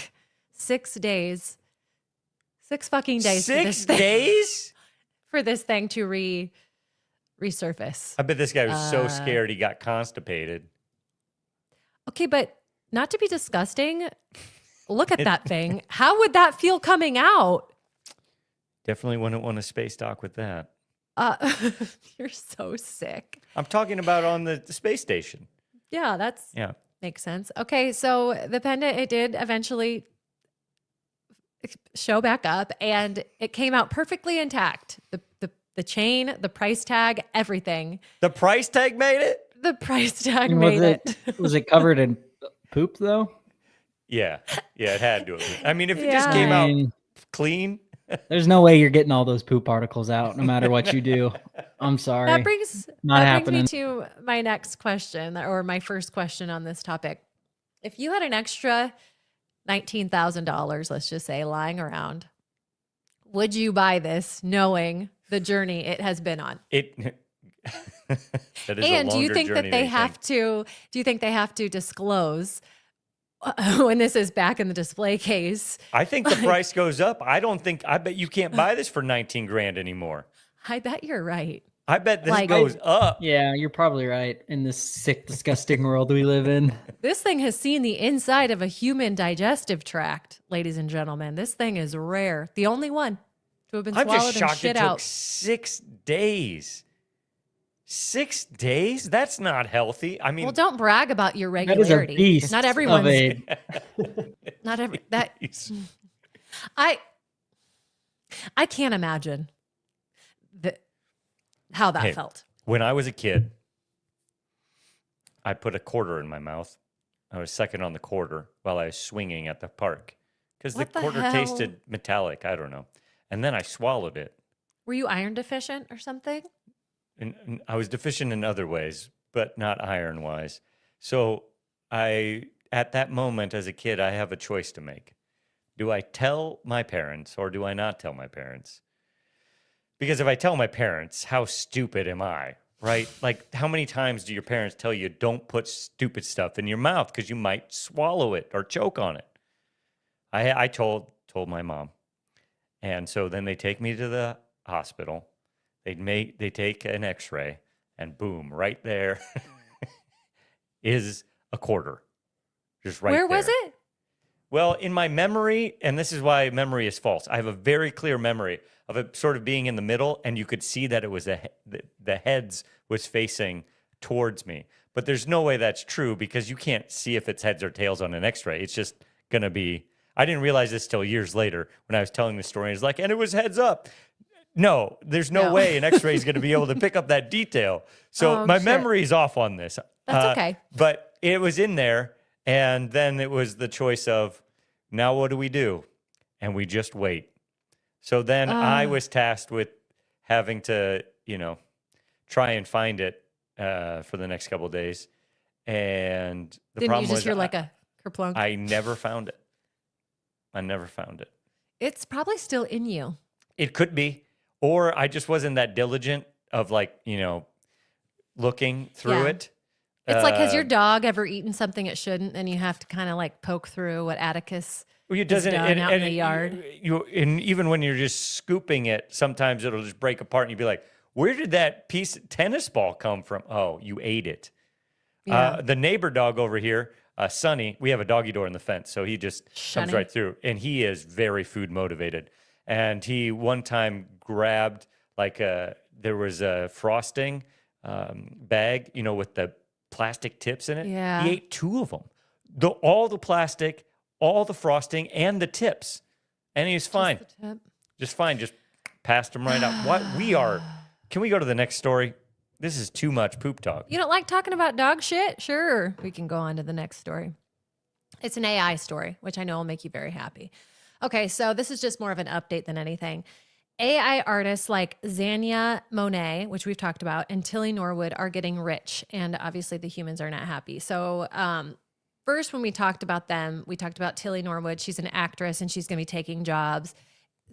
6 days, 6 fucking days. 6 days? For this thing to resurface. I bet this guy was so scared he got constipated. Okay, but not to be disgusting, look at that thing. How would that feel coming out? Definitely wouldn't want a space dock with that. You're so sick. I'm talking about on the space station. Yeah, Yeah. makes sense. Okay, so the pendant, it did eventually show back up, and it came out perfectly intact. The chain, the price tag, everything. The price tag made it? The price tag made it. Was it covered in poop though? Yeah. Yeah, it had to have been. I mean, if it just came I out mean, clean. there's no way you're getting all those poop particles out, no matter what you do. I'm sorry. That brings Not that brings happening. me to my next question, or my first question on this topic. If you had an extra $19,000, let's just say, lying around, would you buy this knowing the journey it has been on? That is And a do you longer think that journey they than you have think. to? Do you think they have to disclose when this is back in the display case? I think the price goes up. I bet you can't buy this for 19 grand anymore. I bet you're right. I bet this Like- goes up. Yeah, you're probably right in this sick, disgusting world we live in. This thing has seen the inside of a human digestive tract, ladies and gentlemen. This thing is rare. The only one to have been I'm swallowed just and shocked shit it took out. 6 days. 6 days? That's not healthy. I mean, Well, don't brag about your That is a regularity. beast. Not of everyone's. a- Not every that. I can't imagine how that Hey. felt. when I was a kid, I put a quarter in my mouth. I was second on the quarter while I was swinging at the park because the What the quarter hell? tasted metallic. I don't know. And then I swallowed it. Were you iron deficient or something? And I was deficient in other ways, but not iron wise. So at that moment as a kid, I have a choice to make. Do I tell my parents or do I not tell my parents? Because if I tell my parents, how stupid am I? Right? Like, how many times do your parents tell you don't put stupid stuff in your mouth because you might swallow it or choke on it? I told my mom. And so then they take me to the hospital. They take an x-ray and boom, right there is a quarter. Just right Where there. was it? Well, in my memory, and this is why memory is false, I have a very clear memory of it sort of being in the middle, and you could see that it was the heads was facing towards me. But there's no way that's true because you can't see if it's heads or tails on an x-ray. It's just going to be, I didn't realize this till years later when I was telling the story. It's like, and it was heads up. No, there's no way an X-ray is going to be able to pick up that detail. So my memory is off on this. That's okay. But it was in there, and then it was the choice of, now what do? And we just wait. So then I was tasked with having to, try and find it for the next couple of days. And the Didn't problem you just was hear like a kerplunk? I never found it. It's probably still in you. It could be. Or I just wasn't that diligent of looking through it. It's like, has your dog ever eaten something it shouldn't? And you have to kind of like poke through what Atticus has done out in the yard. And even when you're just scooping it, sometimes it'll just break apart and you'd be like, where did that piece of tennis ball come from? Oh, you ate it. Yeah. The neighbor dog over here, Sonny, we have a doggy door in the fence, so he just comes right through. And he is very food motivated. And he one time grabbed there was a frosting bag, with the plastic tips in it. Yeah. He ate 2 of them. All the plastic, all the frosting, and the tips. And he was fine. Just fine. Just passed them right out. Can we go to the next story? This is too much poop talk. You don't like talking about dog shit? Sure. We can go on to the next story. It's an AI story, which I know will make you very happy. Okay, so this is just more of an update than anything. AI artists like Xania Monet, which we've talked about, and Tilly Norwood are getting rich, and obviously the humans are not happy. So first, when we talked about them, we talked about Tilly Norwood. She's an actress, and she's going to be taking jobs.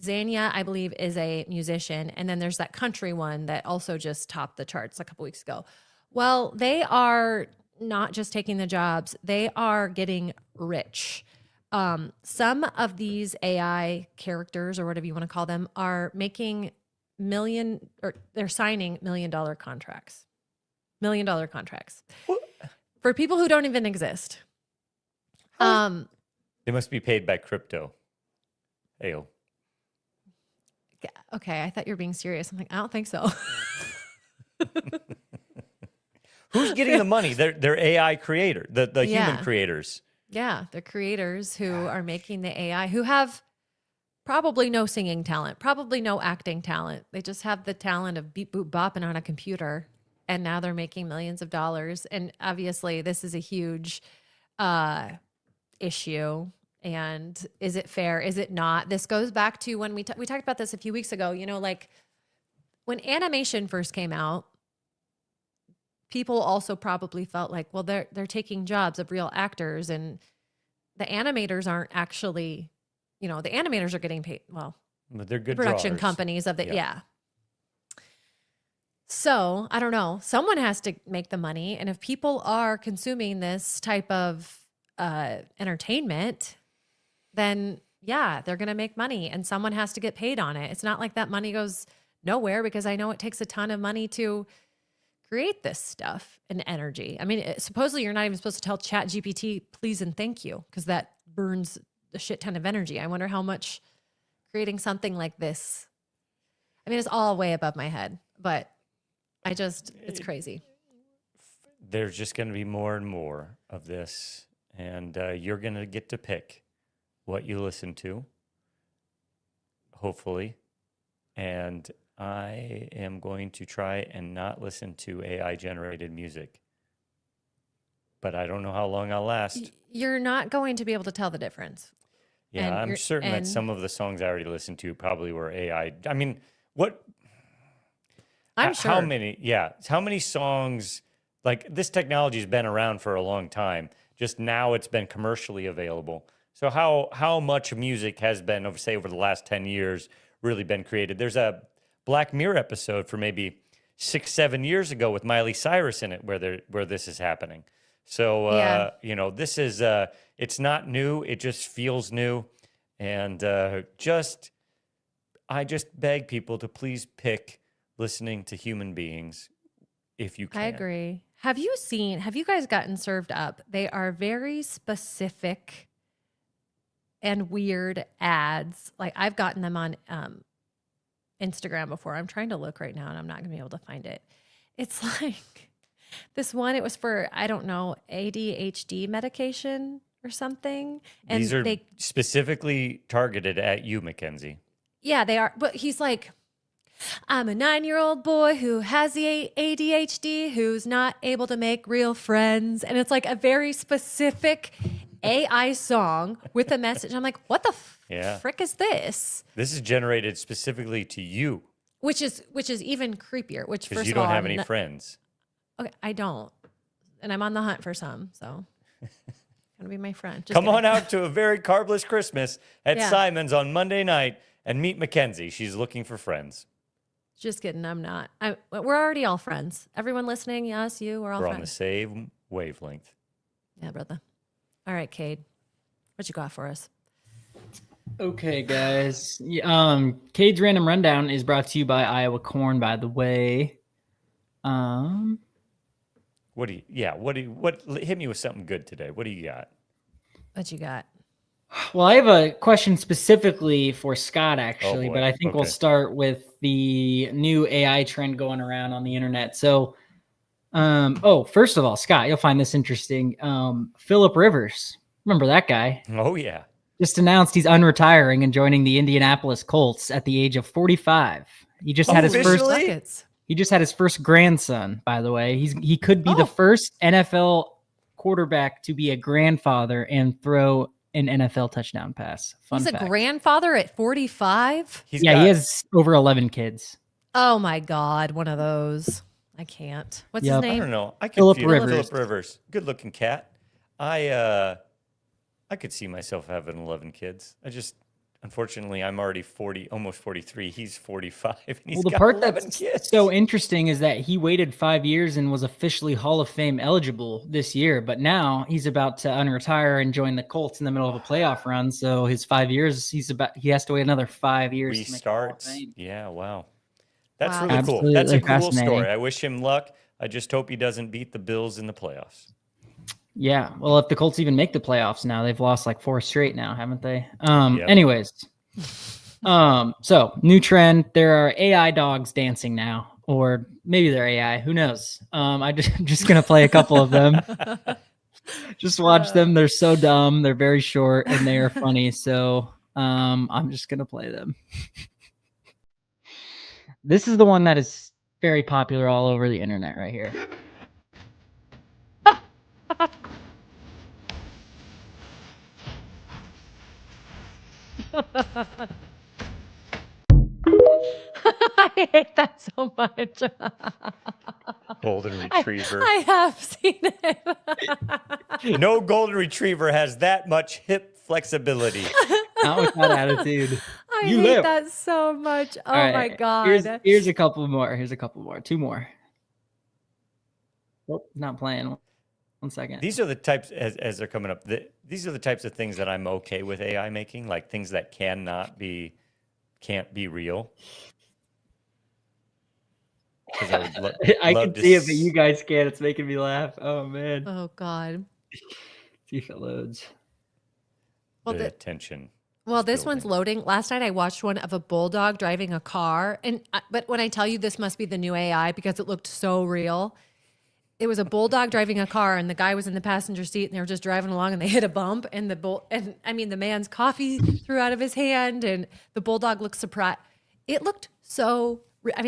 Xania, I believe, is a musician, and then there's that country one that also just topped the charts a couple weeks ago. Well, they are not just taking the jobs, they are getting rich. Some of these AI characters, or whatever you want to call them, are making they're signing $1 million contracts. $1 million contracts. What? For people who don't even exist. They must be paid by crypto. Ayo. Okay, I thought you were being serious. I'm like, I don't think so. Who's getting the money? They're AI creator, the human creators. Yeah, the creators who are making the AI, who have probably no singing talent, probably no acting talent. They just have the talent of beep boop bopping on a computer, and now they're making millions of dollars. And obviously, this is a huge issue. And is it fair? Is it not? This goes back to when we talked about this a few weeks ago. Like when animation first came out, people also probably felt like, well, they're taking jobs of real actors, and the animators aren't actually, the animators are getting paid. Well, but they're good production drawers. companies of the yeah. So I don't know. Someone has to make the money, and if people are consuming this type of entertainment, then yeah, they're going to make money, and someone has to get paid on it. It's not like that money goes nowhere, because I know it takes a ton of money to create this stuff and energy. I mean, supposedly you're not even supposed to tell ChatGPT please and thank you, because that burns a shit ton of energy. I wonder how much creating something like this. I mean, it's all way above my head, but it's crazy. There's just going to be more and more of this, and you're going to get to pick what you listen to, hopefully. And I am going to try and not listen to AI-generated music. But I don't know how long I'll last. You're not going to be able to tell the difference. Yeah, I'm certain that some of the songs I already listened to probably were AI. I mean, what? I'm sure. How many songs, like this technology has been around for a long time. Just now it's been commercially available. So how much music has been, over the last 10 years really been created? There's a Black Mirror episode for maybe 6-7 years ago with Miley Cyrus in it where this is happening. So, this is, it's not new. It just feels new. And I just beg people to please pick listening to human beings if you can. I agree. Have you guys gotten served up? They are very specific and weird ads. Like I've gotten them on Instagram before. I'm trying to look right now and I'm not gonna be able to find it. It's like this one, it was for, I don't know, ADHD medication or something. And these are specifically targeted at you, Mackenzie. Yeah, they are. But he's like, I'm a 9-year-old boy who has the ADHD, who's not able to make real friends. And it's like a very specific AI song with a message. I'm like, what the frick is this? This is generated specifically to you. Which is even creepier. Which, Because first you of all, don't have any friends. Okay, I don't. And I'm on the hunt for some, so gonna be my friend. Just Come kidding. on out to a very carbless Christmas at Yeah. Simon's on Monday night and meet Mackenzie. She's looking for friends. Just kidding. I'm not. We're already all friends. Everyone listening, yes, you, we're all We're on the friends. same wavelength. Yeah, brother. All right, Cade. What you got for us? Okay, guys. Cade's Random Rundown is brought to you by Iowa Corn, by the way. What hit me with something good today. What do you got? What you got? Well, I have a question specifically for Scott, actually, boy. but I think we'll Okay. start with the new AI trend going around on the internet. So, first of all, Scott, you'll find this interesting. Phillip Rivers, remember that guy? Oh, yeah. Just announced he's unretiring and joining the Indianapolis Colts at the age of 45. He just had his first. Officially? Buckets. He just had his first grandson, by the way. He could be the first NFL quarterback to be a grandfather and throw an NFL touchdown pass. Fun He's fact. a grandfather at 45? He has over 11 kids. Oh my God, one of those. I can't. What's Yep. his I name? don't know. I could Phillip feel Rivers. Phillip Rivers. Good looking cat. I could see myself having 11 kids. Unfortunately, I'm already 40, almost 43. He's 45 and he's The got part 11 that's kids. so interesting is that he waited 5 years and was officially Hall of Fame eligible this year, but now he's about to unretire and join the Colts in the middle of a playoff run. So his 5 years, he has to wait another 5 years to make the Hall of Restarts. Fame. Yeah, wow. That's Wow. really cool. Absolutely That's a cool fascinating. story. I wish him luck. I just hope he doesn't beat the Bills in the playoffs. Yeah. Well, if the Colts even make the playoffs now, they've lost like 4 straight now, haven't they? Yep. Anyways. So new trend. There are AI dogs dancing now, or maybe they're AI. Who knows? I'm just going to play a couple of them. Just watch them. They're so dumb. They're very short and they are funny. So I'm just going to play them. This is the one that is very popular all over the internet right here. I hate that so much. Golden retriever. I have seen it. No golden retriever has that much hip flexibility. Not with that attitude. I You hate live. that so much. Oh All right, my God. Here's a couple more. Here's a couple more. 2 more. Oh, not playing. 1 second. These are the types, as they're coming up, these are the types of things that I'm okay with AI making, like things that can't be real. 'Cause I would I love can to see it, but you guys can't. It's making me laugh. Oh man. Oh God. See if it loads. Well, the the- attention. Well, is this one's building. loading. Last night I watched one of a bulldog driving a car, but when I tell you this must be the new AI because it looked so real. It was a bulldog driving a car, and the guy was in the passenger seat, and they were just driving along, and they hit a bump, and the man's coffee threw out of his hand, and the bulldog looked surprised. It looked so.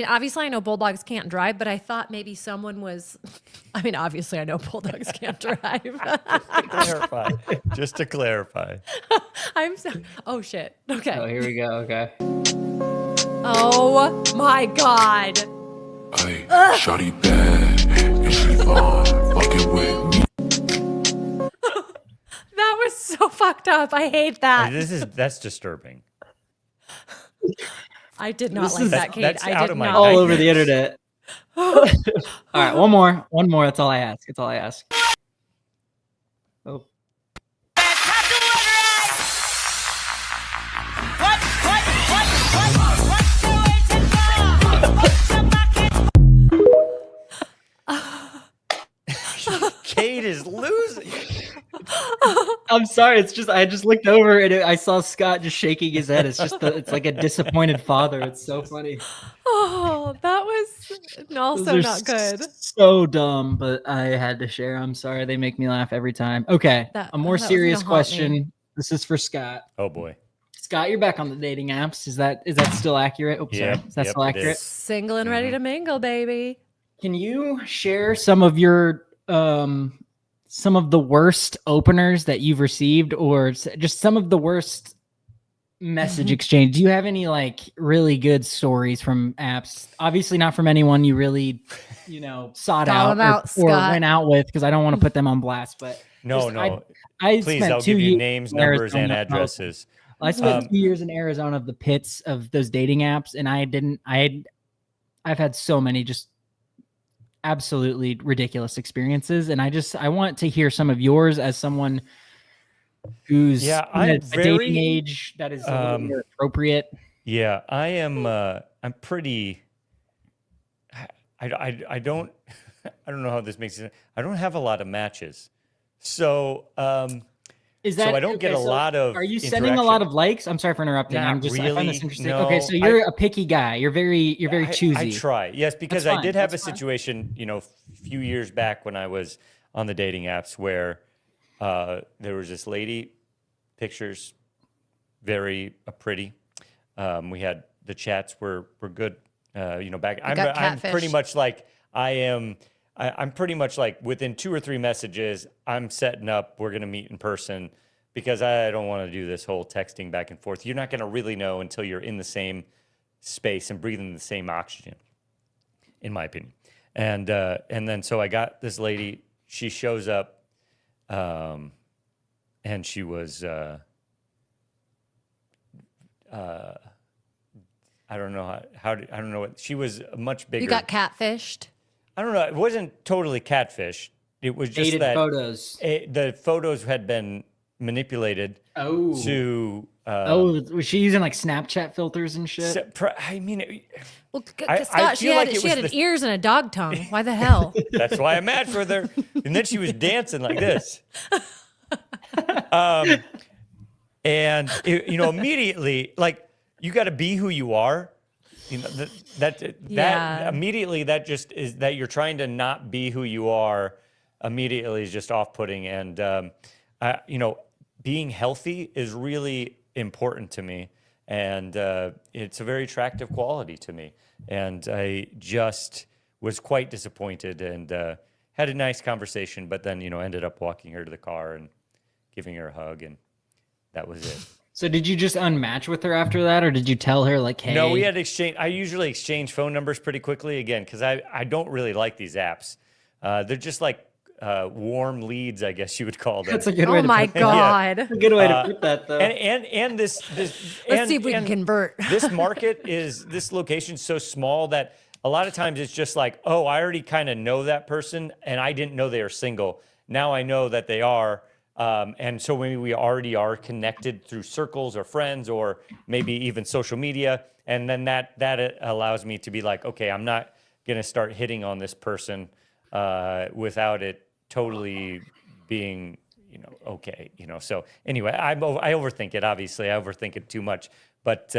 Obviously I know bulldogs can't drive, but I thought maybe someone was. Obviously I know bulldogs can't drive. Just to clarify. I'm so. Oh shit. Okay. Oh, here we go. Okay. Oh my God. Hey, shawty bad, and she fine, fucking with me. That was so fucked up. I hate that. That's disturbing. I did not This like is- that, Kate. that's I out did of my not. All night. over the internet. All right, one more. That's all I ask. That's all I ask. Oh. Kate is losing. I'm sorry. It's just I just looked over and I saw Scott just shaking his head. It's just it's like a disappointed father. It's so funny. Oh, that was also Those are not good. So dumb, but I had to share. I'm sorry. They make me laugh every time. Okay, That a more was gonna serious haunt me. question. This is for Scott. Oh boy. Scott, you're back on the dating apps. Is that still accurate? Oops, Yep, sorry. Is that yep, still it accurate? is. Single and ready to mingle, baby. Can you share some of your some of the worst openers that you've received, or just some of the worst message exchange? Do you have any like really good stories from apps? Obviously not from anyone you really, sought Call out, them out, or Scott. went out with, because I don't want to put them on blast. But No, just, no. I Please, spent I'll 2 give you years names, in numbers, and Arizona. addresses. I spent 2 years in Arizona of the pits of those dating apps, and I've had so many just absolutely ridiculous experiences, and I want to hear some of yours as someone who's Yeah, in I'm a dating age that is a little more appropriate. Yeah, I am. I'm pretty. I don't. I don't know how this makes sense. I don't have a lot of matches, so Is that so I don't get a lot of. Are you sending a lot of likes? I'm sorry for interrupting. Not I find really, this interesting. no. Okay, so you're a picky guy. You're very choosy. I try, yes, because That's I did fine, have a that's fine. situation, a few years back when I was on the dating apps where there was this lady, pictures, very pretty. We had the chats were good. Back. I'm pretty much like I'm pretty much like within 2 or 3 messages, I'm setting up. We're gonna meet in person because I don't want to do this whole texting back and forth. You're not gonna really know until you're in the same space and breathing the same oxygen, in my opinion. And then so I got this lady. She shows up, and she was. I don't know I don't know what she was much bigger. You got catfished? I don't know. It wasn't totally catfish. It was just Dated that photos. the photos had been manipulated to. Was she using like Snapchat filters and shit? I mean, Well, I Scott, she feel had, like it she was had an the- ears and a dog tongue. Why the hell? that's why I matched with her. And then she was dancing like this. And immediately, like, you got to be who you are. That Yeah. immediately, that just is that you're trying to not be who you are. Immediately is just off-putting, and being healthy is really important to me, and it's a very attractive quality to me. And I just was quite disappointed, and had a nice conversation, but then ended up walking her to the car and giving her a hug, and that was it. So did you just unmatch with her after that, or did you tell her like, hey? No, we had exchange. I usually exchange phone numbers pretty quickly again because I don't really like these apps. They're just like warm leads, I guess you would call them. That's a good way Oh to my put that. God. That's a good way to put that, though. And this Let's see if we can convert. This location is so small that a lot of times it's just like, oh, I already kind of know that person and I didn't know they are single. Now I know that they are. And so maybe we already are connected through circles or friends or maybe even social media. And then that allows me to be like, okay, I'm not going to start hitting on this person without it totally being, okay. So anyway, I overthink it. Obviously, I overthink it too much. But,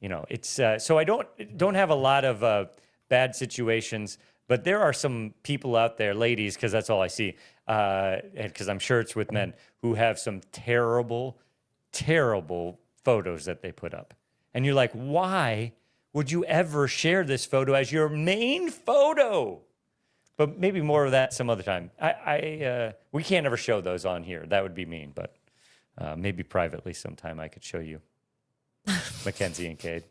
it's so I don't have a lot of bad situations. But there are some people out there, ladies, because that's all I see, because I'm sure it's with men, who have some terrible, terrible photos that they put up. And you're like, why would you ever share this photo as your main photo? But maybe more of that some other time. We can't ever show those on here. That would be mean, but maybe privately sometime I could show you Mackenzie and Cade.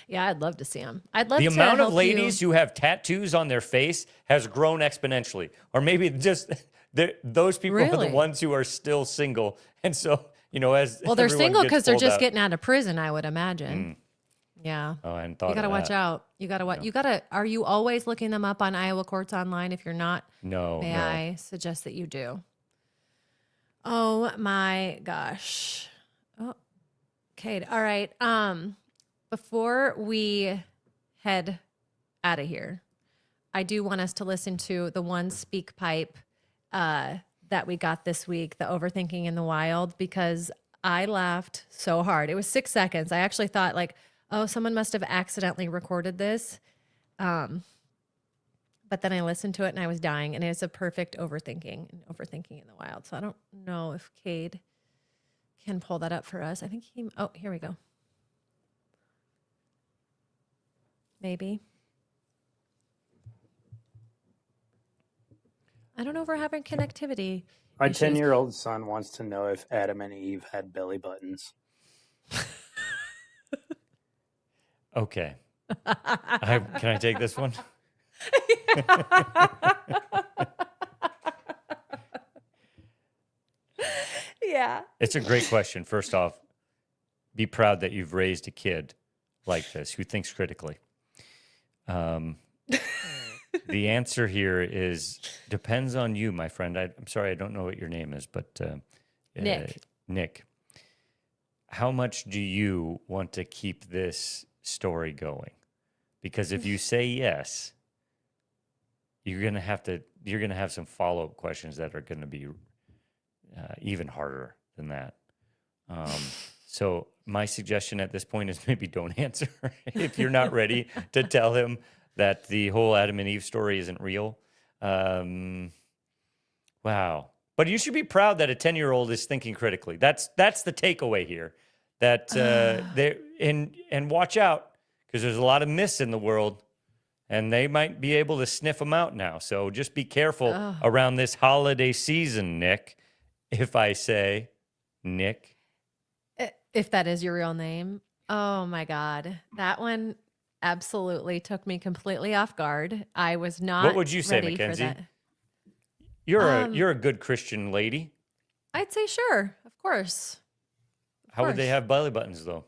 Yeah, I'd love to see them. I'd love The to amount of help ladies you. who have tattoos on their face has grown exponentially. Or maybe just those people are Really? the ones who are still single. And so, as Well, they're everyone single gets because they're pulled just out- getting out of prison, I would imagine. Yeah. Oh, I hadn't thought You got to of watch that. out. You got to watch. You got to. Are you always looking them up on Iowa Courts Online? If you're not, No, may no. I suggest that you do? Oh my gosh. Oh, Kate. All right. Before we head out of here, I do want us to listen to the one speak pipe that we got this week, the Overthinking in the Wild, because I laughed so hard. It was 6 seconds. I actually thought like, oh, someone must have accidentally recorded this. But then I listened to it and I was dying, and it's a perfect overthinking in the wild. So I don't know if Cade can pull that up for us. I think oh, here we go. Maybe. I don't know if we're having connectivity. My issues. 10-year-old son wants to know if Adam and Eve had belly buttons. Okay. Can I take this one? Yeah. It's a great question. First off, be proud that you've raised a kid like this who thinks critically. The answer here is depends on you, my friend. I'm sorry, I don't know what your name is, but Nick. Nick, how much do you want to keep this story going? Because if you say yes, you're gonna have some follow-up questions that are gonna be even harder than that. So my suggestion at this point is maybe don't answer if you're not ready to tell him that the whole Adam and Eve story isn't real. Wow. But you should be proud that a 10-year-old is thinking critically. That's the takeaway here. That and watch out, because there's a lot of myths in the world, and they might be able to sniff them out now. So just be careful around this holiday season, Nick. If I say Nick. If that is your real name. Oh my God. That one absolutely took me completely off guard. I was not What would you say, ready Mackenzie? for that. You're a good Christian lady. I'd say sure, of course. How would they course. have belly buttons though?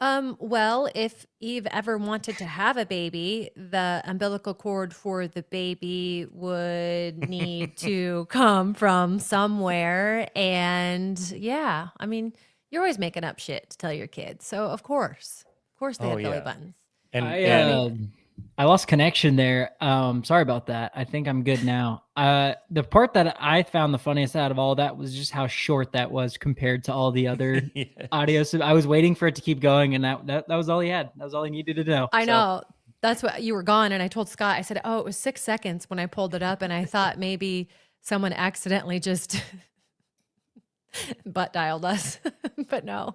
Well, if Eve ever wanted to have a baby, the umbilical cord for the baby would need to come from somewhere. And yeah, I mean, you're always making up shit to tell your kids. So of course they have belly buttons. And I lost connection there. Sorry about that. I think I'm good now. The part that I found the funniest out of all that was just how short that was compared to all the other audio. So I was waiting for it to keep going, and that was all he had. That was all he needed to know. I know. That's what you were gone. And I told Scott, I said, oh, it was 6 seconds when I pulled it up. And I thought maybe someone accidentally just butt dialed us, but no.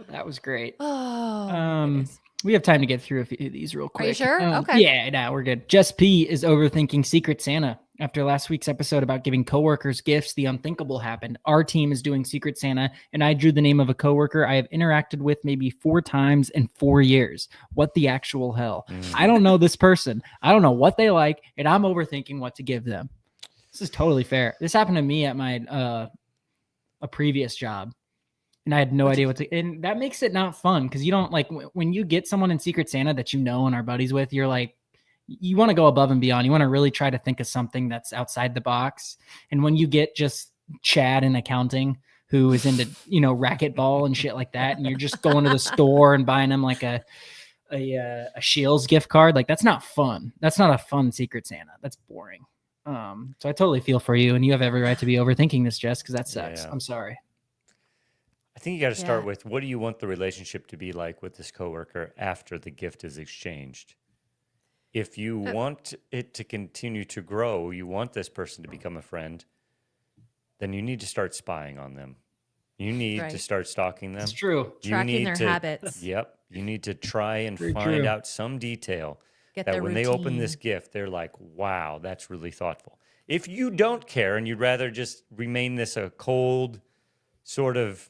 That was great. Oh, we have time to get through a few of these real quick. Are you sure? Okay. Yeah, no, we're good. Just P is overthinking Secret Santa. After last week's episode about giving coworkers gifts, the unthinkable happened. Our team is doing Secret Santa, and I drew the name of a coworker I have interacted with maybe 4 times in 4 years. What the actual hell? I don't know this person. I don't know what they like, and I'm overthinking what to give them. This is totally fair. This happened to me at my a previous job. And I had no idea what to, and that makes it not fun because you don't like when you get someone in Secret Santa that you know and are buddies with, you're like, you want to go above and beyond. You want to really try to think of something that's outside the box. And when you get just Chad in accounting who is into, racquetball and shit like that, and you're just going to the store and buying them like a Shields gift card, like that's not fun. That's not a fun Secret Santa. That's boring. So I totally feel for you, and you have every right to be overthinking this, Jess, because that sucks. I'm sorry. I think you got to start with, what do you want the relationship to be like with this coworker after the gift is exchanged? If you want it to continue to grow, you want this person to become a friend, then you need to start spying on them. You need to start stalking them. It's true. Tracking their habits. Yep. You need to try and Very find true. out some detail Get that their when they open routine. this gift, they're like, wow, that's really thoughtful. If you don't care and you'd rather just remain this a cold sort of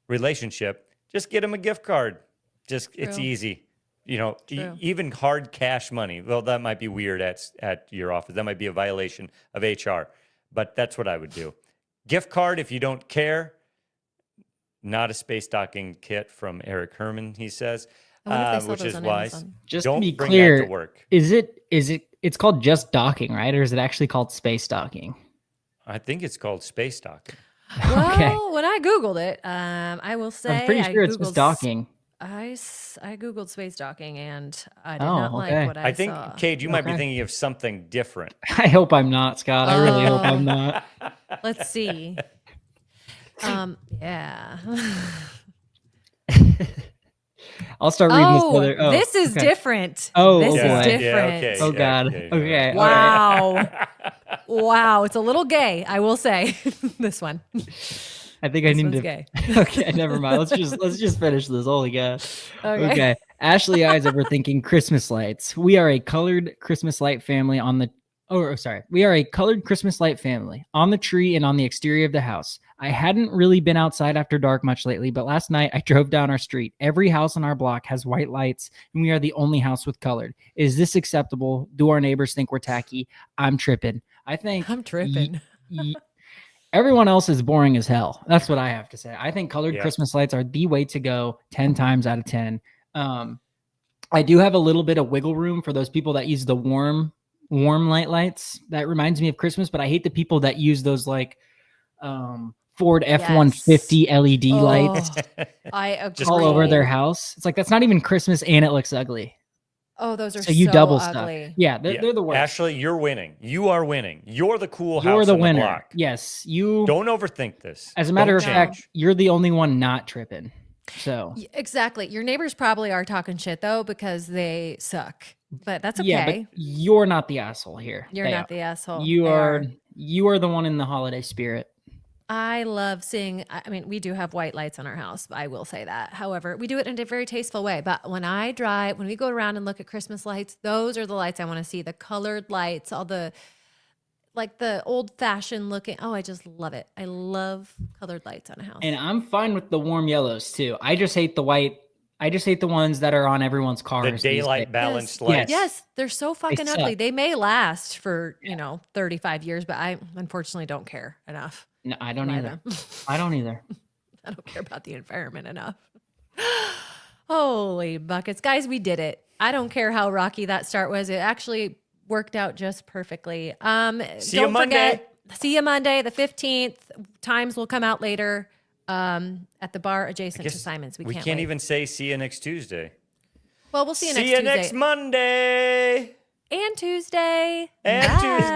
relationship, just get them a gift card. It's easy. Even hard cash money. Well, that might be weird at your office. That might be a violation of HR, but that's what I would do. Gift card if you don't care. Not a space docking kit from Eric Herman, he says, which is wise. Just Don't to be bring clear, that to work. It's called just docking, right? Or is it actually called space docking? I think it's called space docking. Well, Okay. when I Googled it, I will say I'm pretty sure it's Googled just docking. I Googled space docking and I did Oh, not like okay. what I I think, saw. Cade, you might be Okay. thinking of something different. I hope I'm not, Scott. I really hope I'm not. Let's see. Yeah. I'll start reading this other. Oh, this is okay. different. Oh, this oh, is boy. different. okay. Oh, God. Okay. Okay. Wow. Wow. It's a little gay, I will say. This one. I think I This need one's to. gay. Okay, never mind. Let's just finish this. Holy God. Okay. Okay. Ashley Eyes Overthinking Christmas lights. We are a colored Christmas light family on the. Oh, sorry. We are a colored Christmas light family on the tree and on the exterior of the house. I hadn't really been outside after dark much lately, but last night I drove down our street. Every house on our block has white lights, and we are the only house with colored. Is this acceptable? Do our neighbors think we're tacky? I'm tripping. I think I'm tripping. everyone else is boring as hell. That's what I have to say. I think colored Yeah. Christmas lights are the way to go 10 times out of 10. I do have a little bit of wiggle room for those people that use the warm lights. That reminds me of Christmas, but I hate the people that use those like Ford F-150 LED lights I agree. Just all over their cold. house. It's like, that's not even Christmas and it looks ugly. Oh, those are So you double ugly. stuff. Yeah, they're the worst. Ashley, you're winning. You are winning. You're the cool You're house the on winner. the block. Yes, you. Don't overthink this. As a matter Don't of fact, change. you're the only one not tripping. So Exactly. Your neighbors probably are talking shit though because they suck. But that's okay. yeah, but you're not the asshole here. You're They not are. the asshole. You They are. You are the one in the holiday spirit. I love seeing, I mean, we do have white lights on our house. I will say that. However, we do it in a very tasteful way. But when we go around and look at Christmas lights, those are the lights I want to see. The colored lights, all the, like the old fashioned looking. Oh, I just love it. I love colored lights on a house. And I'm fine with the warm yellows too. I just hate the white. I just hate the ones that are on everyone's cars. The these daylight days. balanced Yes. lights. Yes, they're so fucking suck. ugly. They may last for, 35 years, but I unfortunately don't care enough. No, I don't by either. them. I don't either. I don't care about the environment enough. Holy buckets. Guys, we did it. I don't care how rocky that start was. It actually worked out just perfectly. See you Monday. See you Monday, the 15th. Times will come out later at the bar adjacent to Simon's. We can't wait. even say see you next Tuesday. Well, we'll see you next See you Tuesday. next Monday. And Tuesday. And Bye. Tuesday.